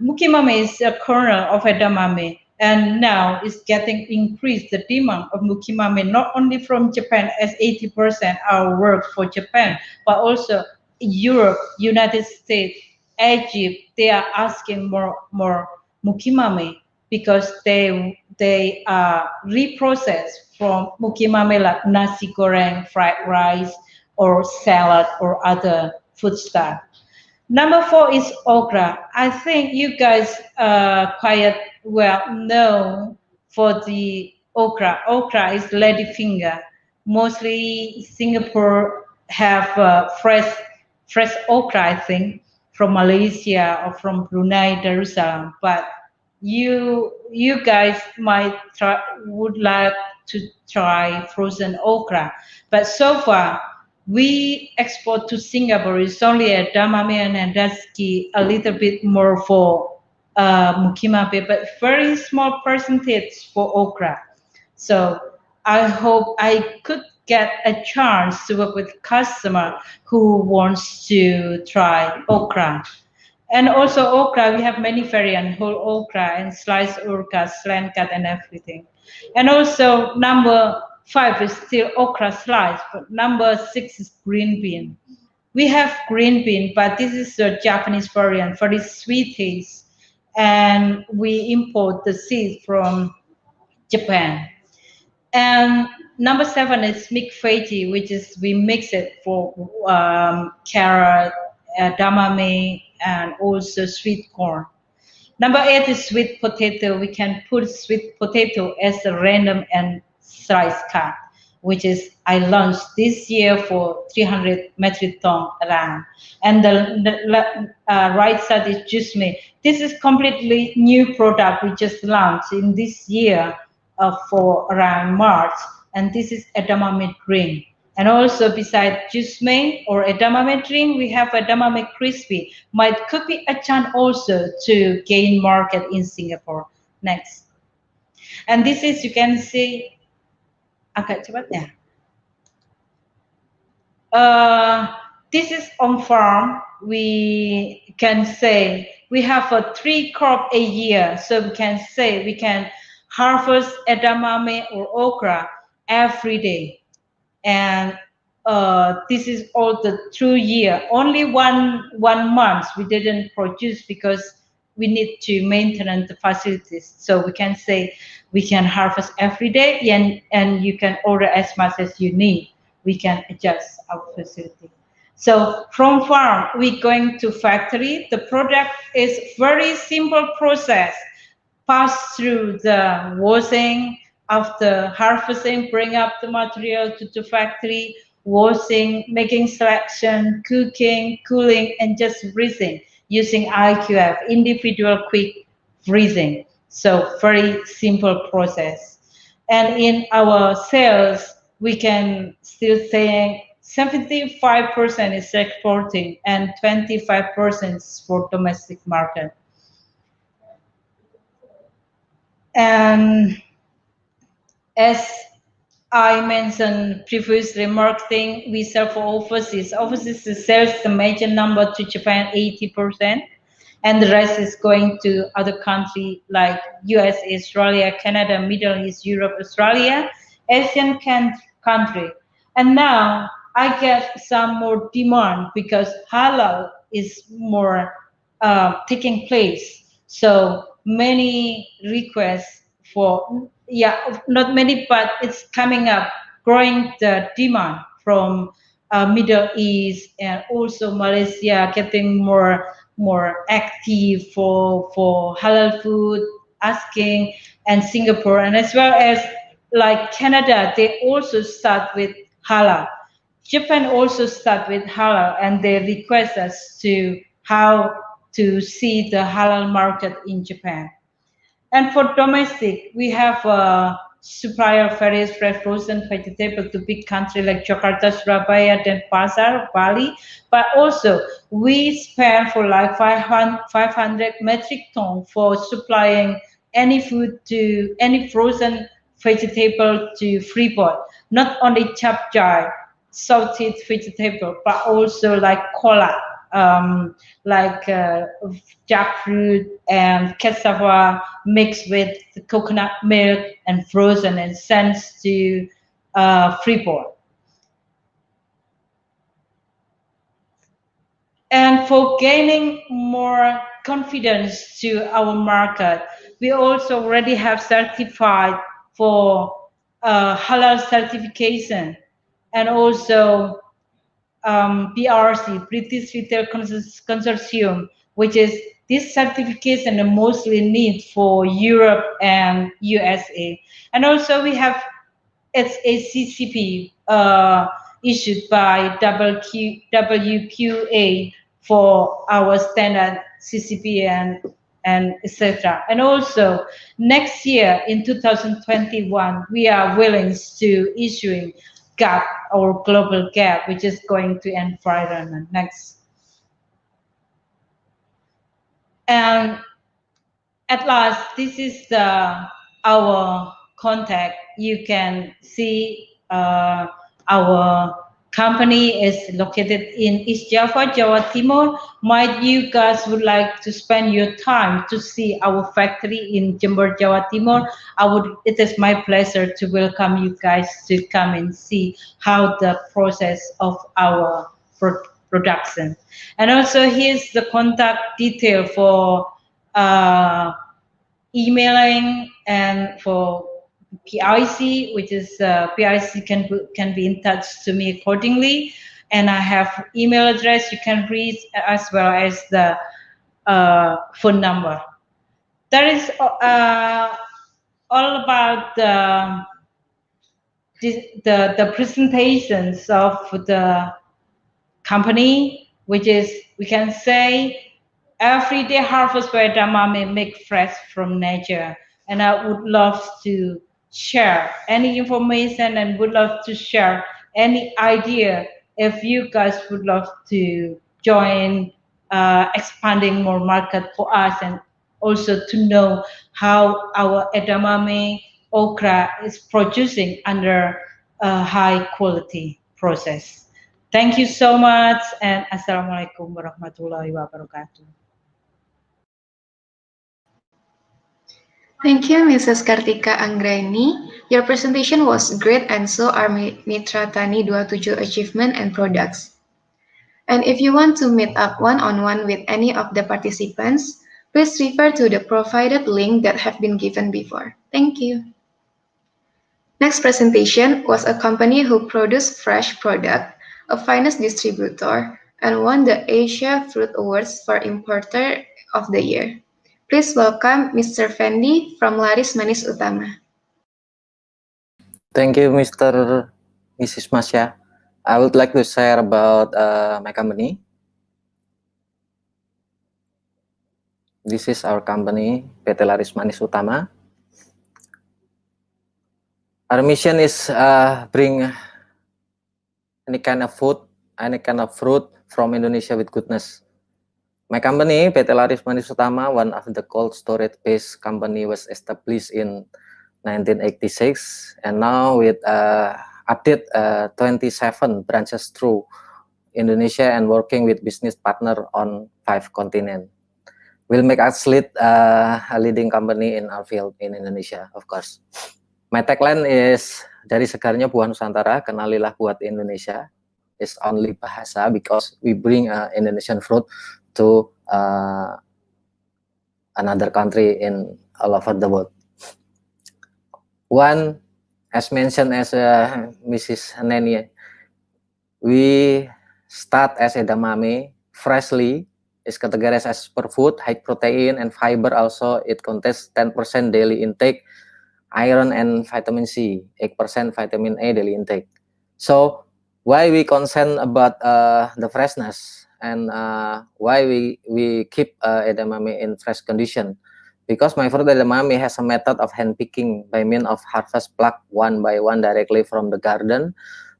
Mukimame is a kernel of edamame, and now it's getting increased the demand of mukimame, not only from Japan, as 80% our work for Japan, but also Europe, United States, Egypt, they are asking more mukimame because they are reprocessed from mukimame like nasi goreng, fried rice, or salad or other food stuff. Number 4 is okra. I think you guys quite well know for the okra. Okra is ladyfinger. Mostly Singapore have fresh okra, I think, from Malaysia or from Brunei Darussalam. But you guys would like to try frozen okra. But so far, we export to Singapore is only a edamame and daski, a little bit more for mukimame, but very small percentage for okra. So I hope I could get a chance to work with customer who wants to try okra. And also okra, we have many variants, whole okra and sliced okra, slant cut and everything. And also number 5 is still okra slice, but number 6 is green bean. We have green bean, but this is a Japanese variant, very sweet taste. And we import the seeds from Japan. And number 7 is mixed veggie, which is we mix it for carrot, edamame, and also sweet corn. Number 8 is sweet potato. We can put sweet potato as a random and slice cut, which is I launched this year for 300 metric ton around. And the right side is jusme. This is completely new product we just launched in this year for around March. And this is edamame drink. And also beside jusme or edamame drink, we have edamame crispy. Could be a chance also to gain market in Singapore. Next. And this is, you can see, agak cepat ya. This is on farm. We can say we have 3 crop a year. So we can say we can harvest edamame or okra every day. And this is all the 2 year. Only one month we didn't produce because we need to maintain the facilities. So we can say we can harvest every day, and you can order as much as you need. We can adjust our facility. So from farm, we going to factory. The product is very simple process. Pass through the washing, after harvesting, bring up the material to the factory, washing, making selection, cooking, cooling, and just freezing using IQF, individual quick freezing. So very simple process. And in our sales, we can still say 75% is exporting and 25% is for domestic market. And as I mentioned previously, marketing, we sell for overseas. Overseas sells the major number to Japan, 80%, and the rest is going to other countries like US, Australia, Canada, Middle East, Europe, Australia, Asian country. And now I get some more demand because halal is more taking place. So many requests for, not many, but it's coming up, growing the demand from Middle East and also Malaysia getting more active for halal food, asking, and Singapore, and as well as like Canada, they also start with halal. Japan also start with halal, and they request us to how to see the halal market in Japan. And for domestic, we have a supplier of various fresh frozen vegetable to big countries like Jakarta, Surabaya, Denpasar, Bali. But also, we spend for like 500 metric tons for supplying any food to any frozen vegetable to Freeport. Not only chapjai, salted vegetable, but also like cola, like jackfruit and cassava mixed with the coconut milk and frozen and sent to Freeport. And for gaining more confidence to our market, we also already have certified for halal certification, and also BRC, British Retail Consortium, which is this certification are mostly need for Europe and USA. And also we have SACCP issued by WQA for our standard CCP and etc. And also next year in 2021, we are willing to issuing GAP or global GAP, which is going to environment next. And at last, this is our contact. You can see our company is located in East Java, Jawa Timur. Might you guys would like to spend your time to see our factory in Jember, Jawa Timur? It is my pleasure to welcome you guys to come and see how the process of our production. And also here's the contact detail for emailing and for PIC, which is PIC can be in touch to me accordingly, and I have email address you can reach as well as the phone number. That is all about the presentations of the company, which is, we can say, everyday harvest by edamame make fresh from nature. And I would love to share any information and would love to share any idea if you guys would love to join expanding more market for us, and also to know how our edamame okra is producing under a high quality process. Thank you so much, and Assalamualaikum warahmatullahi wabarakatuh. Thank you, Mrs. Kartika Anggraini. Your presentation was great, and so are Mitra Tani Dua Tuju achievement and products. And if you want to meet up one-on-one with any of the participants, please refer to the provided link that have been given before. Thank you. Next presentation was a company who produced fresh product, a finance distributor, and won the Asia Fruit Awards for Importer of the Year. Please welcome Mr. Fendi from Laris Manis Utama. Thank you, Mrs. Masya. I would like to share about my company. This is our company, PT Laris Manis Utama. Our mission is bring any kind of food, any kind of fruit from Indonesia with goodness. My company, PT Laris Manis Utama, one of the cold storage-based company, was established in 1986, and now with update 27 branches through Indonesia and working with business partner on 5 continents. Will make us lead a leading company in our field in Indonesia, of course. My tagline is, dari segarnya buah Nusantara, kenalilah buat Indonesia. It's only bahasa because we bring Indonesian fruit to another country in all over the world. One, as mentioned as Mrs. Neni, we start as edamame freshly. Is categorized as superfood, high protein and fiber. Also, it contains 10% daily intake, iron and vitamin C, 8% vitamin A daily intake. So, why we concern about the freshness and why we keep edamame in fresh condition? Because my fruit edamame has a method of hand picking by means of harvest pluck one by one directly from the garden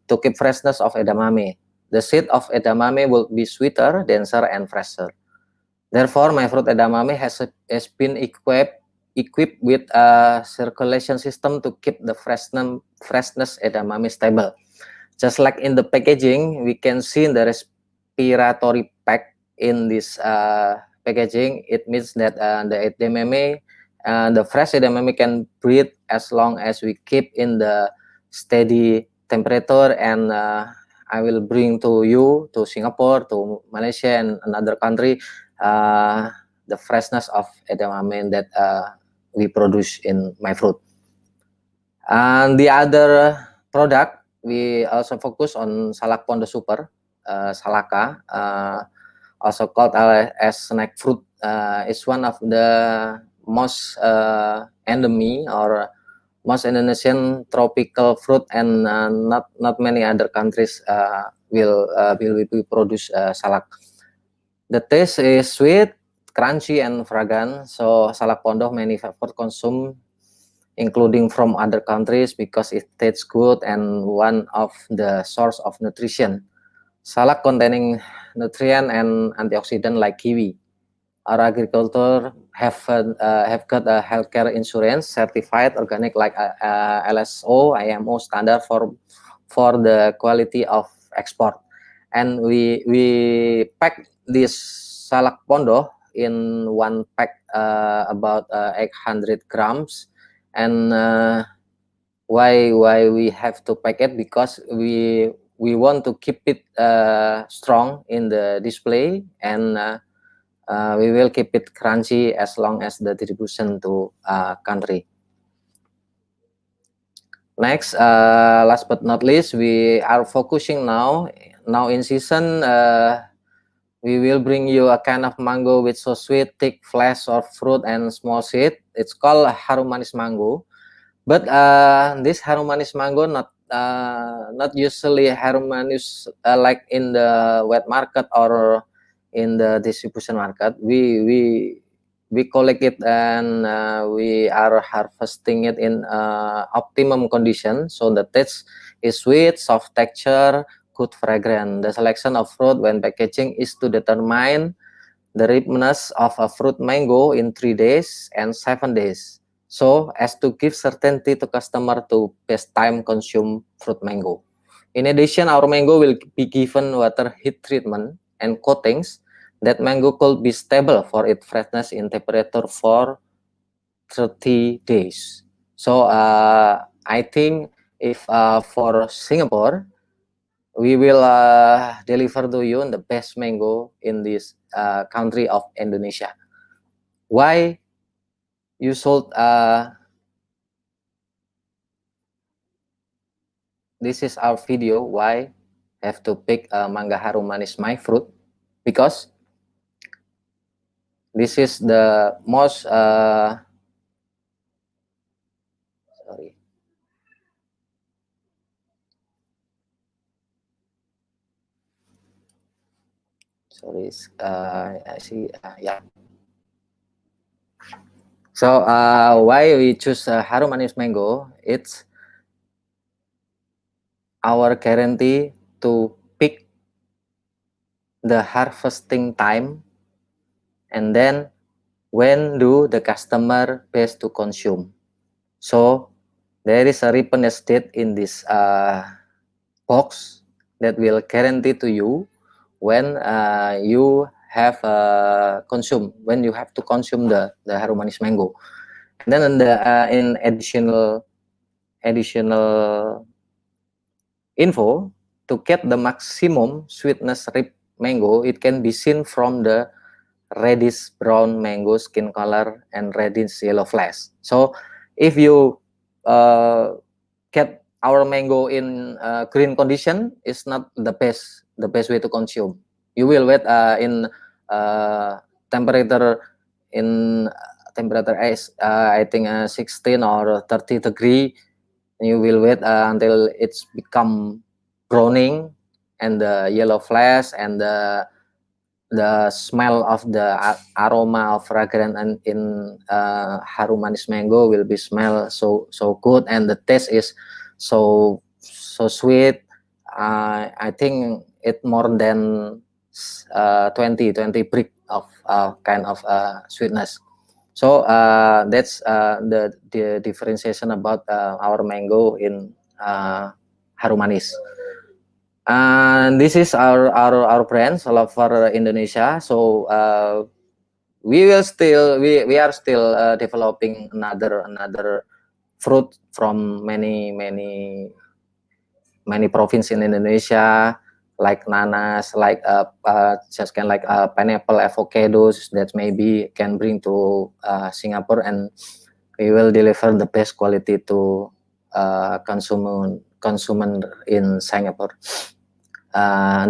to keep freshness of edamame. The seed of edamame will be sweeter, denser, and fresher. Therefore, my fruit edamame has been equipped with a circulation system to keep the freshness edamame stable. Just like in the packaging, we can see in the respiratory pack in this packaging. It means that the edamame, the fresh edamame can breathe as long as we keep in the steady temperature and I will bring to you to Singapore, to Malaysia, and another country the freshness of edamame that we produce in my fruit. And the other product we also focus on Salak Pondo Super, Salaka, also called as snack fruit. It's one of the most endemic or most Indonesian tropical fruit, and not many other countries will produce salak. The taste is sweet, crunchy, and fragrant. So salak pondok many for consume, including from other countries, because it tastes good and one of the source of nutrition. Salak containing nutrient and antioxidant like kiwi. Our agriculture have got a healthcare insurance certified organic like LSO, IMO standard for the quality of export. And we pack this salak pondo in one pack about 800 grams. And why we have to pack it? Because we want to keep it strong in the display, and we will keep it crunchy as long as the distribution to country. Next, last but not least, we are focusing now in season. We will bring you a kind of mango with so sweet, thick flesh of fruit and small seed. It's called harum manis mango. But this harum manis mango not usually harum manis like in the wet market or in the distribution market. We collect it, and we are harvesting it in optimum condition, so the taste is sweet, soft texture, good fragrance. The selection of fruit when packaging is to determine the ripeness of a fruit mango in 3 days and 7 days, so as to give certainty to customer to best time consume fruit mango. In addition, our mango will be given water heat treatment and coatings that mango could be stable for its freshness in temperature for 30 days. So I think if for Singapore, we will deliver to you the best mango in this country of Indonesia. Why you should this is our video why have to pick mangga harum manis my fruit, because this is the most I see yeah. So why we choose harum manis mango? It's our guarantee to pick the harvesting time, and then when do the customer best to consume. So there is a ripeness date in this box that will guarantee to you when you have when you have to consume the harum manis mango. And then in additional info, to get the maximum sweetness rip mango, it can be seen from the reddish brown mango skin color and reddish yellow flesh. So if you get our mango in green condition, is not the best way to consume. You will wait in temperature I think 16 or 30 degree. You will wait until it's become browning, and the yellow flesh and the smell of the aroma of fragrance and in harum manis mango will be smell so good, and the taste is so sweet. I think it more than 20 brick of kind of sweetness. So that's the differentiation about our mango in harum manis. And this is our brand all over Indonesia. So we are still developing another fruit from many many provinces in Indonesia, like nanas, like just kind like pineapple, avocados that maybe can bring to Singapore, and we will deliver the best quality to consumer in Singapore.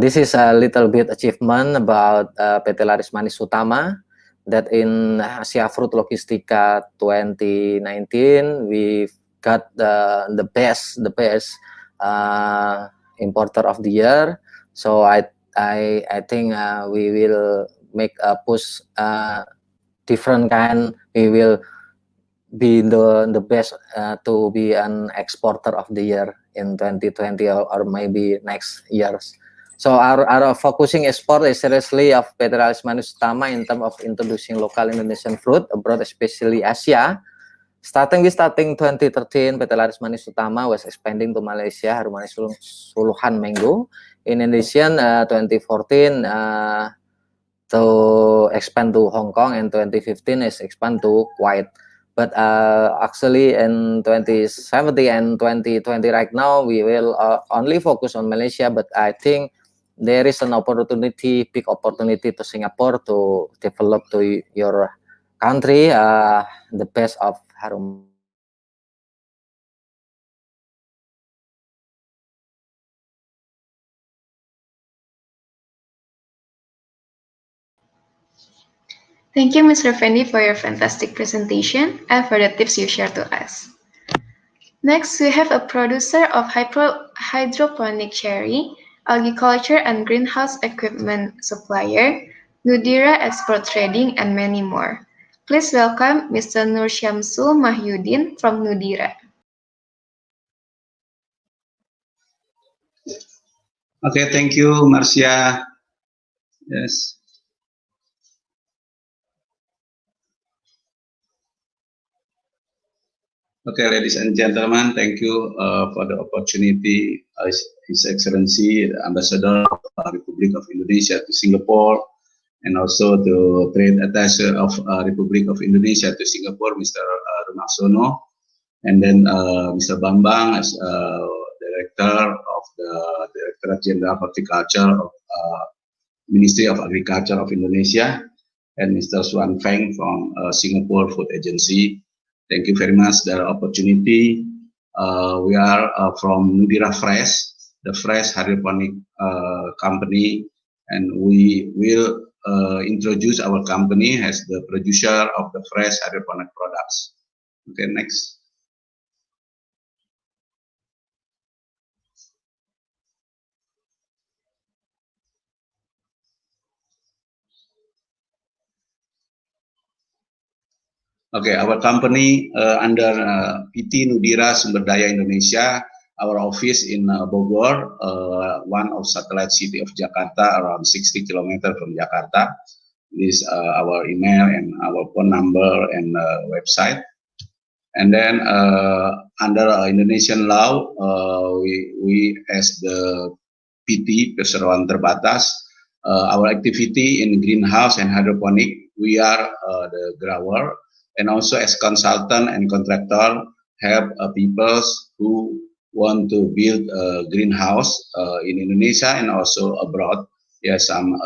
This is a little bit achievement about PT Laris Manis Utama, that in Asia Fruit Logistica 2019 we got the best importer of the year. So I think we will make a push different kind. We will be the best to be an exporter of the year in 2020 or maybe next years. So our focusing export is seriously of PT Laris Manis Utama in terms of introducing local Indonesian fruit abroad, especially Asia. Starting 2013, PT Laris Manis Utama was expanding to Malaysia, Harum Manis Suluhan Mango. In addition, 2014 to expand to Hong Kong, and 2015 is expand to Kuwait. But actually in 2017 and 2020 right now, we will only focus on Malaysia, but I think there is an opportunity, big opportunity to Singapore to develop to your country the best of Harum. Thank you, Mr. Fendi, for your fantastic presentation and for the tips you shared to us. Next, we have a producer of hydroponic cherry, agriculture and greenhouse equipment supplier, Nudira Export Trading, and many more. Please welcome Mr. Nur Syamsul Mahyudin from Nudira. Okay, thank you, Marcia. Yes. Okay, ladies and gentlemen, thank you for the opportunity, His Excellency, the Ambassador of the Republic of Indonesia to Singapore, and also the Trade Attaché of Republic of Indonesia to Singapore, Mr. Rumaksono, and then Mr. Bambang as Director of the Directorate General Horticulture of Ministry of Agriculture of Indonesia, and Mr. Suan Feng from Singapore Food Agency. Thank you very much for the opportunity. We are from Nudira Fresh, the fresh hydroponic company, and we will introduce our company as the producer of the fresh hydroponic products. Okay, next. Okay, our company under PT Nudira Sumber Daya Indonesia, our office in Bogor, one of satellite city of Jakarta, around 60 kilometers from Jakarta. This our email and our phone number and website. And then under Indonesian law, we as the PT Perseroan Terbatas, our activity in greenhouse and hydroponic, we are the grower. And also as consultant and contractor, help people who want to build a greenhouse in Indonesia and also abroad. Yeah, some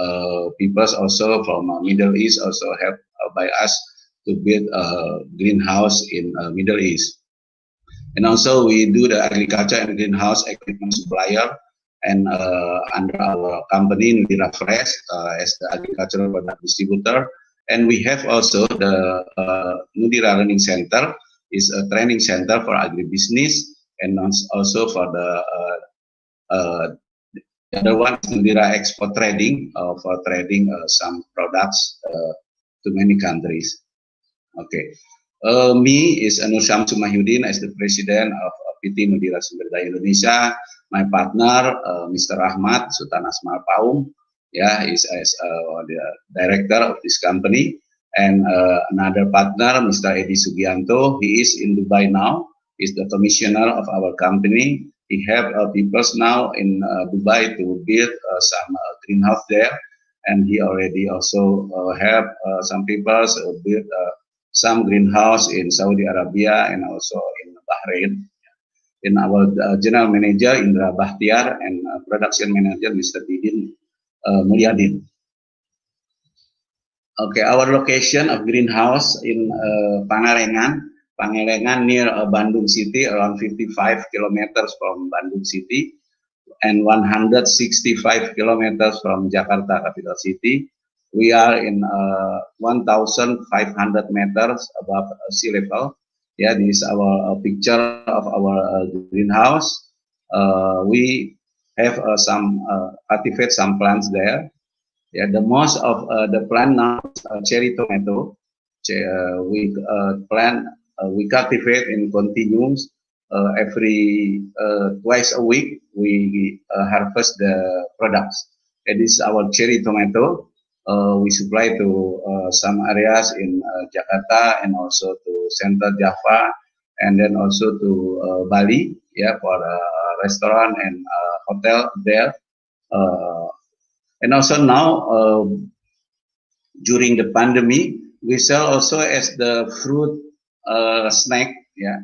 people also from Middle East also help by us to build a greenhouse in Middle East. And also we do the agriculture and greenhouse equipment supplier, and under our company Nudira Fresh as the agricultural product distributor. And we have also the Nudira Learning Center, is a training center for agribusiness, and also for the other one is Nudira Export Trading for trading some products to many countries. Okay, me is Nur Syamsul Mahyudin as the president of PT Nudira Sumber Daya Indonesia. My partner Mr. Ahmad Sultan Asmal Paung. Yeah, is as the director of this company, and another partner, Mr. Edi Sugianto. He is in Dubai now. He's the commissioner of our company. He have people now in Dubai to build some greenhouse there, and he already also have some people build some greenhouse in Saudi Arabia and also in Bahrain. in our General Manager Indra Bahtiar and Production Manager Mr. Didin Mulyadin. Okay, our location of greenhouse in Pangalengan near Bandung City, around 55 kilometers from Bandung City, and 165 kilometers from Jakarta, capital city. We are in 1,500 meters above sea level. Yeah, this is our picture of our greenhouse. We have cultivate some plants there. Yeah, the most of the plant now is cherry tomato. We cultivate in continuous every twice a week. We harvest the products. And this is our cherry tomato. We supply to some areas in Jakarta and also to Central Java, and then also to Bali, yeah, for restaurant and hotel there. And also now during the pandemic, we sell also as the fruit snack, yeah,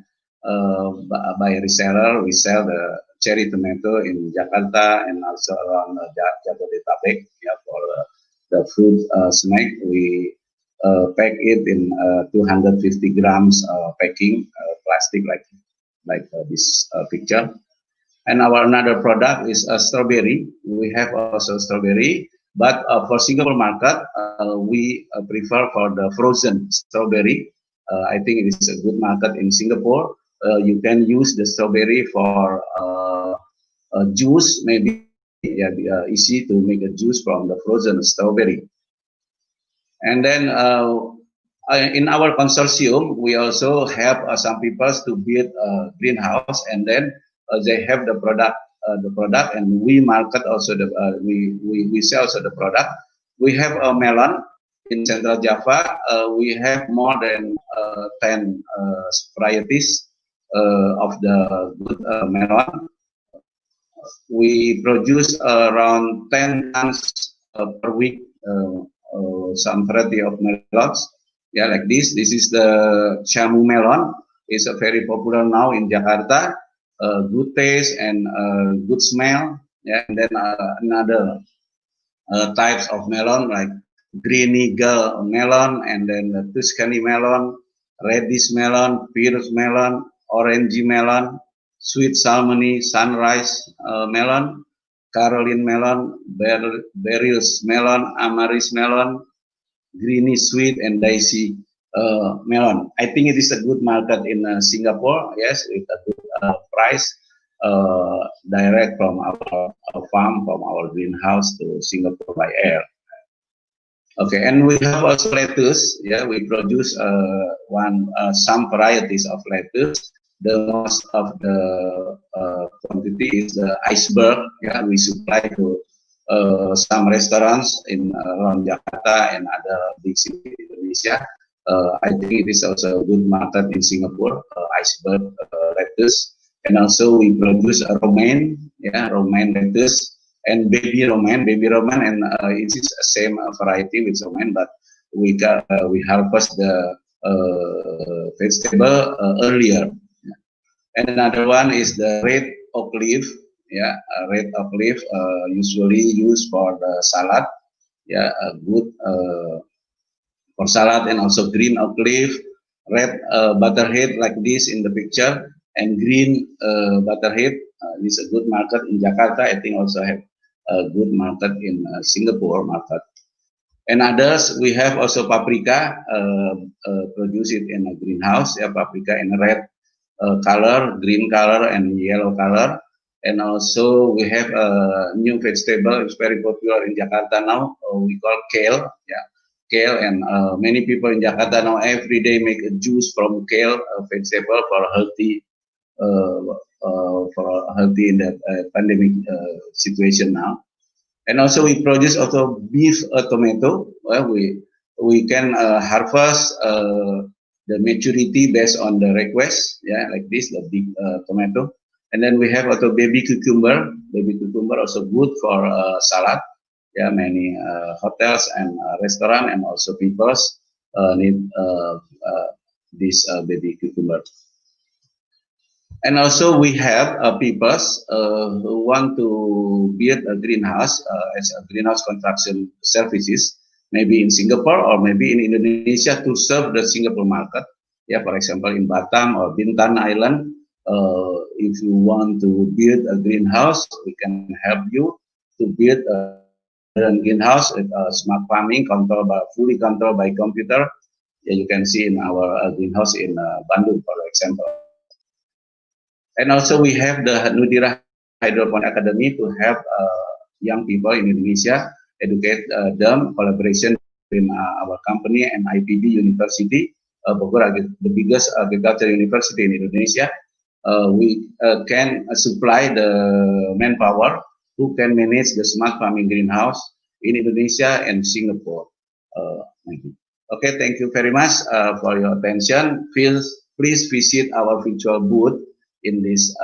by reseller. We sell the cherry tomato in Jakarta and also around Jabodetabek, yeah, for the fruit snack. We pack it in 250 grams packing plastic like this picture. And our another product is a strawberry. We have also strawberry, but for Singapore market, we prefer for the frozen strawberry. I think it is a good market in Singapore. You can use the strawberry for juice, maybe. Yeah, easy to make a juice from the frozen strawberry. And then in our consortium, we also help some people to build a greenhouse, and then they have the product, and we market also we sell also the product. We have a melon in Central Java. We have more than 10 varieties of the good melon. We produce around 10 tons per week, some variety of melons. Yeah, like this. This is the chamu melon. It's a very popular now in Jakarta. Good taste and good smell. Yeah, and then another types of melon like green eagle melon, and then the Tuscany melon, reddish melon, Pyrrhus melon, orangey melon, sweet salmony, sunrise melon, Caroline melon, berries melon, amaris melon, greeny sweet, and daisy melon. I think it is a good market in Singapore. Yes, with a good price, direct from our farm, from our greenhouse to Singapore by air. Okay, and we have also lettuce. Yeah, we produce some varieties of lettuce. The most of the quantity is the iceberg. Yeah, we supply to some restaurants in around Jakarta and other big cities in Indonesia. I think it is also a good market in Singapore, iceberg lettuce. And also we produce a romaine, yeah, romaine lettuce, and baby romaine, and it is the same variety with romaine, but we harvest the vegetable earlier. And another one is the red oak leaf. Yeah, red oak leaf usually used for the salad. Yeah, good for salad, and also green oak leaf, red butterhead like this in the picture, and green butterhead is a good market in Jakarta. I think also have a good market in Singapore market. And others, we have also paprika, produce it in a greenhouse. Yeah, paprika in red color, green color, and yellow color. And also we have a new vegetable. It's very popular in Jakarta now. We call kale. Yeah, kale, and many people in Jakarta now every day make a juice from kale vegetable for healthy in the pandemic situation now. And also we produce also beef tomato. Well, we can harvest the maturity based on the request, yeah, like this, the big tomato. And then we have also baby cucumber. Baby cucumber also good for salad. Yeah, many hotels and restaurant and also people need this baby cucumber. And also we have people who want to build a greenhouse as a greenhouse construction services, maybe in Singapore or maybe in Indonesia to serve the Singapore market. Yeah, for example, in Batam or Bintan Island, if you want to build a greenhouse, we can help you to build a greenhouse with smart farming fully controlled by computer. Yeah, you can see in our greenhouse in Bandung, for example. And also we have the Nudira Hydroponic Academy to help young people in Indonesia, educate them, collaboration between our company and IPB University, Bogor, the biggest agriculture university in Indonesia. We can supply the manpower who can manage the smart farming greenhouse in Indonesia and Singapore. Okay, thank you very much for your attention. Please visit our virtual booth in this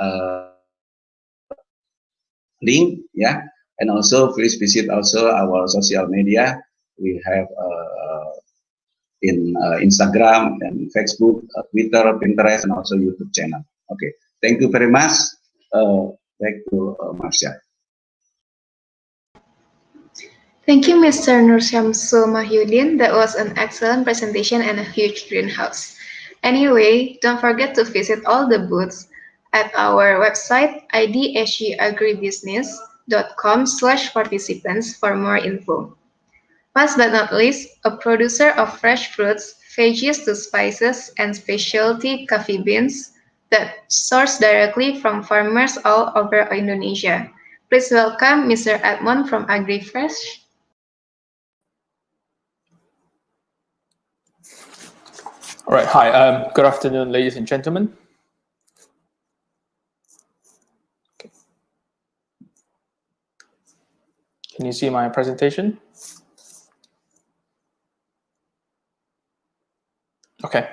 link, yeah, and also please visit also our social media. We have in Instagram and Facebook, Twitter, Pinterest, and also YouTube channel. Okay, thank you very much. Back to Marsha. Thank you, Mr. Nursyamsul Mahyudin. That was an excellent presentation and a huge greenhouse. Anyway, don't forget to visit all the booths at our website, IDSG Agribusiness.com/participants for more info. Last but not least, a producer of fresh fruits, veggies to spices, and specialty coffee beans that source directly from farmers all over Indonesia. Please welcome Mr. Edmond from AgriFresh. All right, hi, good afternoon, ladies and gentlemen. Okay. Can you see my presentation? Okay,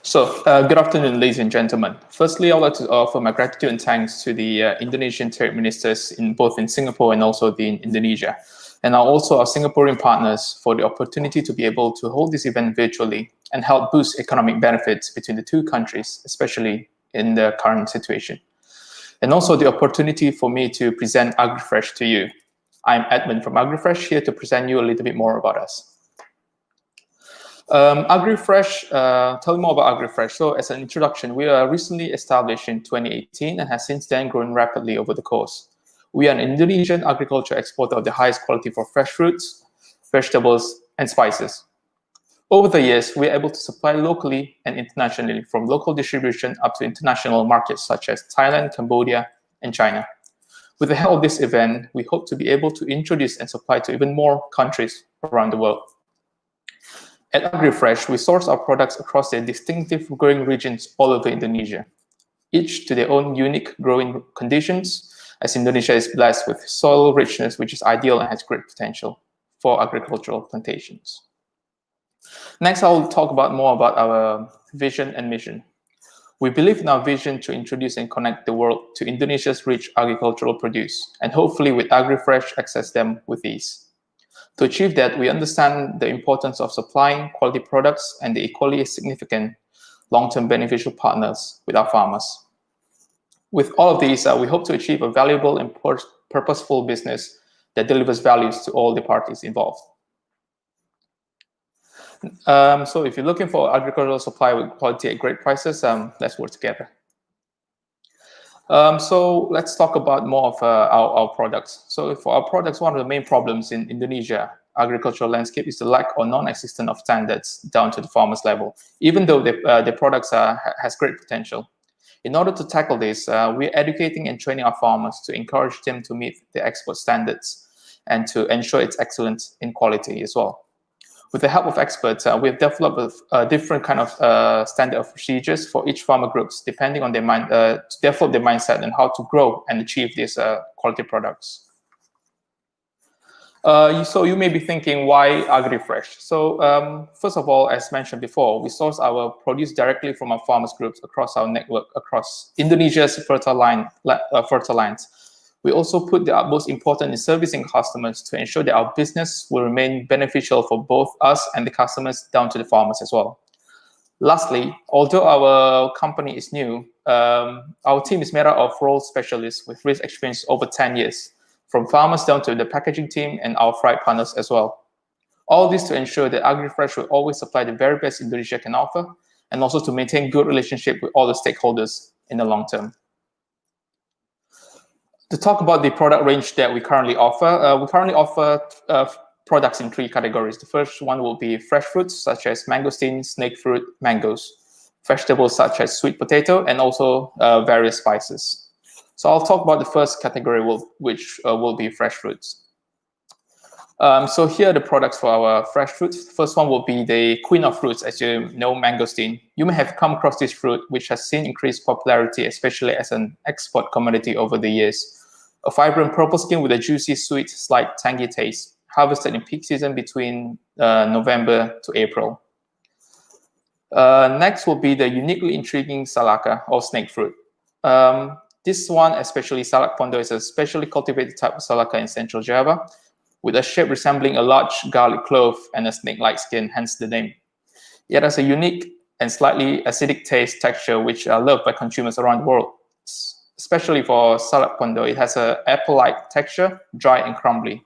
so good afternoon, ladies and gentlemen. Firstly, I would like to offer my gratitude and thanks to the Indonesian trade ministers in both in Singapore and also in Indonesia, and also our Singaporean partners for the opportunity to be able to hold this event virtually and help boost economic benefits between the two countries, especially in the current situation. And also the opportunity for me to present AgriFresh to you. I'm Edmund from AgriFresh, here to present you a little bit more about us. AgriFresh, tell me more about AgriFresh. So as an introduction, we are recently established in 2018 and has since then grown rapidly over the course. We are an Indonesian agriculture exporter of the highest quality for fresh fruits, vegetables, and spices. Over the years, we are able to supply locally and internationally, from local distribution up to international markets such as Thailand, Cambodia, and China. With the help of this event, we hope to be able to introduce and supply to even more countries around the world. At AgriFresh, we source our products across their distinctive growing regions all over Indonesia, each to their own unique growing conditions, as Indonesia is blessed with soil richness, which is ideal and has great potential for agricultural plantations. Next, I will talk more about our vision and mission. We believe in our vision to introduce and connect the world to Indonesia's rich agricultural produce, and hopefully with AgriFresh access them with ease. To achieve that, we understand the importance of supplying quality products and the equally significant long-term beneficial partners with our farmers. With all of these, we hope to achieve a valuable and purposeful business that delivers values to all the parties involved. So if you're looking for agricultural supply with quality at great prices, let's work together. So let's talk about more of our products. So for our products, one of the main problems in Indonesia agricultural landscape is the lack or non-existence of standards down to the farmer's level, even though the products has great potential. In order to tackle this, we're educating and training our farmers to encourage them to meet the export standards and to ensure it's excellent in quality as well. With the help of experts, we have developed a different kind of standard of procedures for each farmer groups, depending on their to develop their mindset and how to grow and achieve these quality products. So you may be thinking, why AgriFresh? So first of all, as mentioned before, we source our produce directly from our farmers groups across our network, across Indonesia's fertile lands. We also put the utmost importance in servicing customers to ensure that our business will remain beneficial for both us and the customers down to the farmers as well. Lastly, although our company is new, our team is made up of role specialists with rich experience over 10 years, from farmers down to the packaging team and our freight partners as well. All this to ensure that AgriFresh will always supply the very best Indonesia can offer, and also to maintain good relationship with all the stakeholders in the long term. To talk about the product range that we currently offer, products in 3 categories. The first one will be fresh fruits, such as mangosteen, snake fruit, mangoes, vegetables such as sweet potato, and also various spices. So I'll talk about the first category, which will be fresh fruits. So here are the products for our fresh fruits. The first one will be the queen of fruits, as you know, mangosteen. You may have come across this fruit, which has seen increased popularity, especially as an export commodity over the years. A vibrant purple skin with a juicy, sweet, slight tangy taste, harvested in peak season between November to April. Next will be the uniquely intriguing salaka, or snake fruit. This one, especially salak pondo, is a specially cultivated type of salaka in central Java, with a shape resembling a large garlic clove and a snake-like skin, hence the name. It has a unique and slightly acidic taste texture, which are loved by consumers around the world. Especially for salak pondo, it has an apple-like texture, dry and crumbly.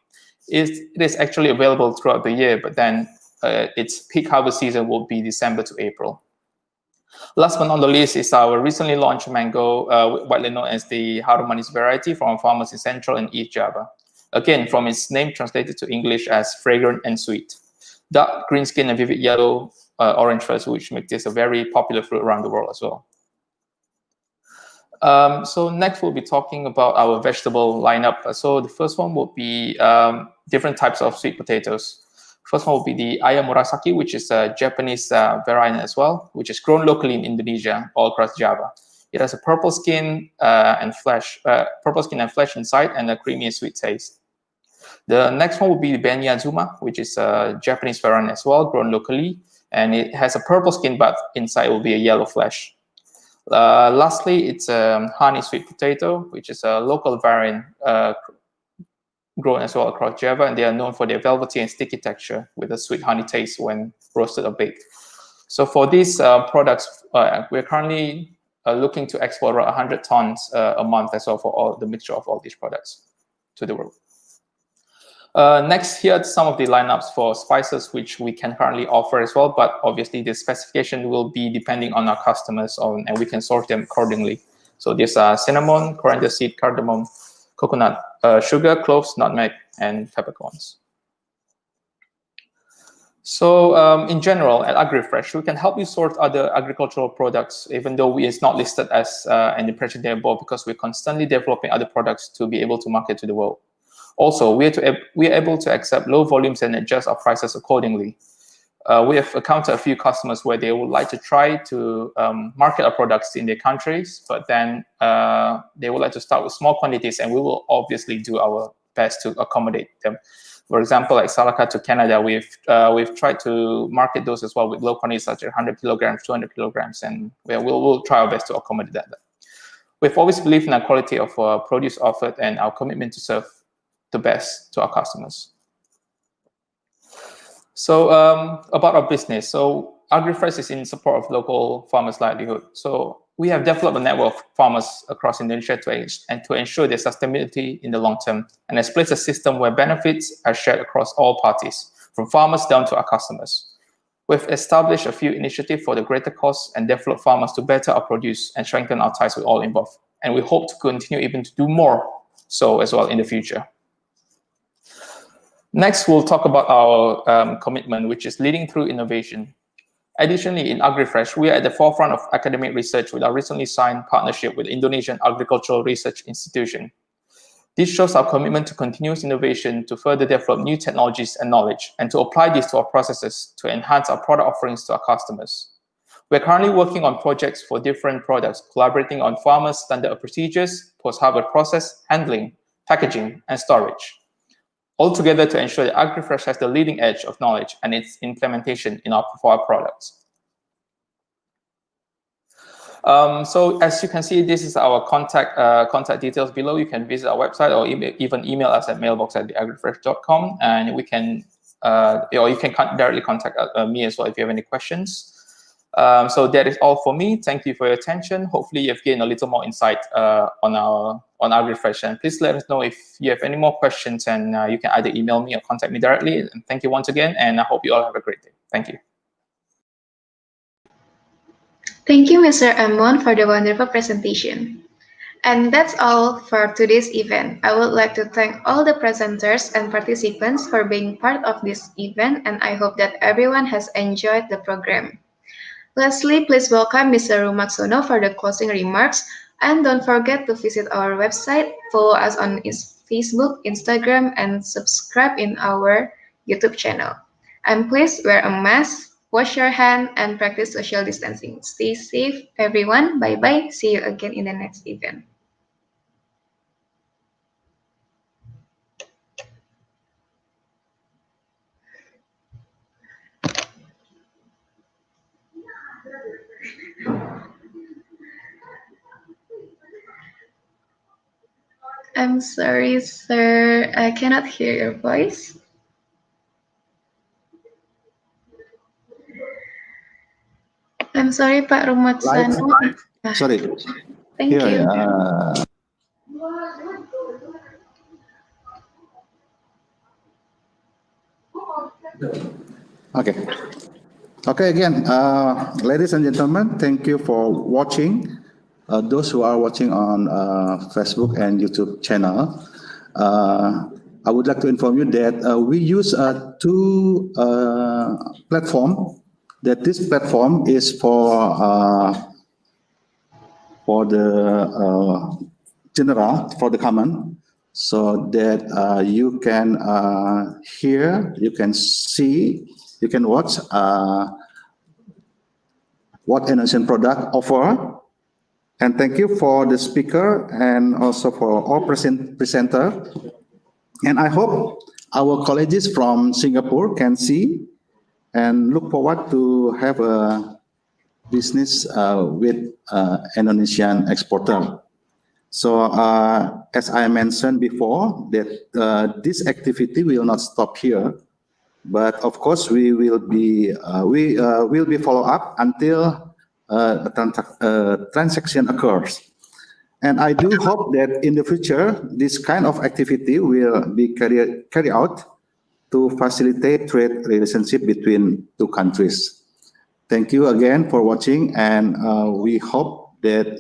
It is actually available throughout the year, but then its peak harvest season will be December to April. Last but not the least is our recently launched mango, widely known as the Harum Manis variety from farmers in Central and East Java. Again, from its name translated to English as fragrant and sweet. Dark green skin and vivid yellow orange fuzz, which makes this a very popular fruit around the world as well. So next we'll be talking about our vegetable lineup. So the first one will be different types of sweet potatoes. First one will be the ayam murasaki, which is a Japanese variant as well, which is grown locally in Indonesia, all across Java. It has a purple skin and flesh inside, and a creamy and sweet taste. The next one will be the Benya Zuma, which is a Japanese variant as well, grown locally, and it has a purple skin, but inside will be a yellow flesh. Lastly, it's a honey sweet potato, which is a local variant grown as well across Java, and they are known for their velvety and sticky texture with a sweet honey taste when roasted or baked. So for these products, we're currently looking to export around 100 tons a month as well for all the mixture of all these products to the world. Next, here are some of the lineups for spices which we can currently offer as well, but obviously the specification will be depending on our customers, and we can sort them accordingly. So these are cinnamon, coriander seed, cardamom, coconut, sugar, cloves, nutmeg, and peppercorns. So in general, at AgriFresh, we can help you sort other agricultural products, even though it's not listed as in the pressure table, because we're constantly developing other products to be able to market to the world. Also, we are able to accept low volumes and adjust our prices accordingly. We have encountered a few customers where they would like to try to market our products in their countries, but then they would like to start with small quantities, and we will obviously do our best to accommodate them. For example, like salaka to Canada, we've tried to market those as well with low quantities such as 100 kilograms, 200 kilograms, and we'll try our best to accommodate that. We've always believed in the quality of produce offered and our commitment to serve the best to our customers. So about our business. So AgriFresh is in support of local farmers' livelihood. So we have developed a network of farmers across Indonesia to ensure their sustainability in the long term, and has placed a system where benefits are shared across all parties, from farmers down to our customers. We've established a few initiatives for the greater cause and develop farmers to better our produce and strengthen our ties with all involved. And we hope to continue even to do more so as well in the future. Next, we'll talk about our commitment, which is leading through innovation. Additionally, in AgriFresh, we are at the forefront of academic research with our recently signed partnership with Indonesian Agricultural Research Institution. This shows our commitment to continuous innovation to further develop new technologies and knowledge, and to apply these to our processes to enhance our product offerings to our customers. We're currently working on projects for different products, collaborating on farmers' standard procedures, post-harvest process, handling, packaging, and storage, all together to ensure that AgriFresh has the leading edge of knowledge and its implementation for our products. So as you can see, this is our contact details below. You can visit our website or even email us at mailbox@agrifresh.com, and we can, or you can directly contact me as well if you have any questions. So that is all for me. Thank you for your attention. Hopefully you've gained a little more insight on AgriFresh. And please let us know if you have any more questions, and you can either email me or contact me directly. And thank you once again, and I hope you all have a great day. Thank you. Thank you, Mr. Amon, for the wonderful presentation. And that's all for today's event. I would like to thank all the presenters and participants for being part of this event, and I hope that everyone has enjoyed the program. Lastly, please welcome Mr. Rumaksono for the closing remarks, and don't forget to visit our website, follow us on Facebook, Instagram, and subscribe in our YouTube channel. And please wear a mask, wash your hand, and practice social distancing. Stay safe, everyone. Bye-bye. See you again in the next event. I'm sorry, sir. I cannot hear your voice. I'm sorry, Pak Rumaksono. Sorry. Thank you. Okay. Okay, again, ladies and gentlemen, thank you for watching. Those who are watching on Facebook and YouTube channel, I would like to inform you that we use two platforms. That this platform is for the general, for the common, so that you can hear, you can see, you can watch what Indonesian product offer. And thank you for the speaker and also for all presenter. And I hope our colleagues from Singapore can see and look forward to have a business with Indonesian exporter. So as I mentioned before, that this activity will not stop here, but of course we will be follow up until a transaction occurs. And I do hope that in the future, this kind of activity will be carried out to facilitate trade relationship between two countries. Thank you again for watching, and we hope that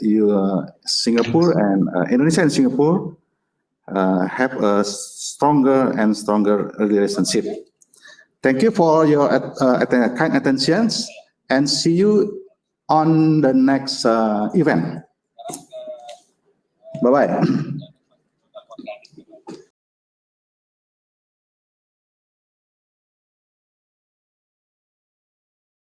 Singapore and Indonesia and Singapore have a stronger and stronger relationship. Thank you for your kind attentions, and see you on the next event. Bye-bye.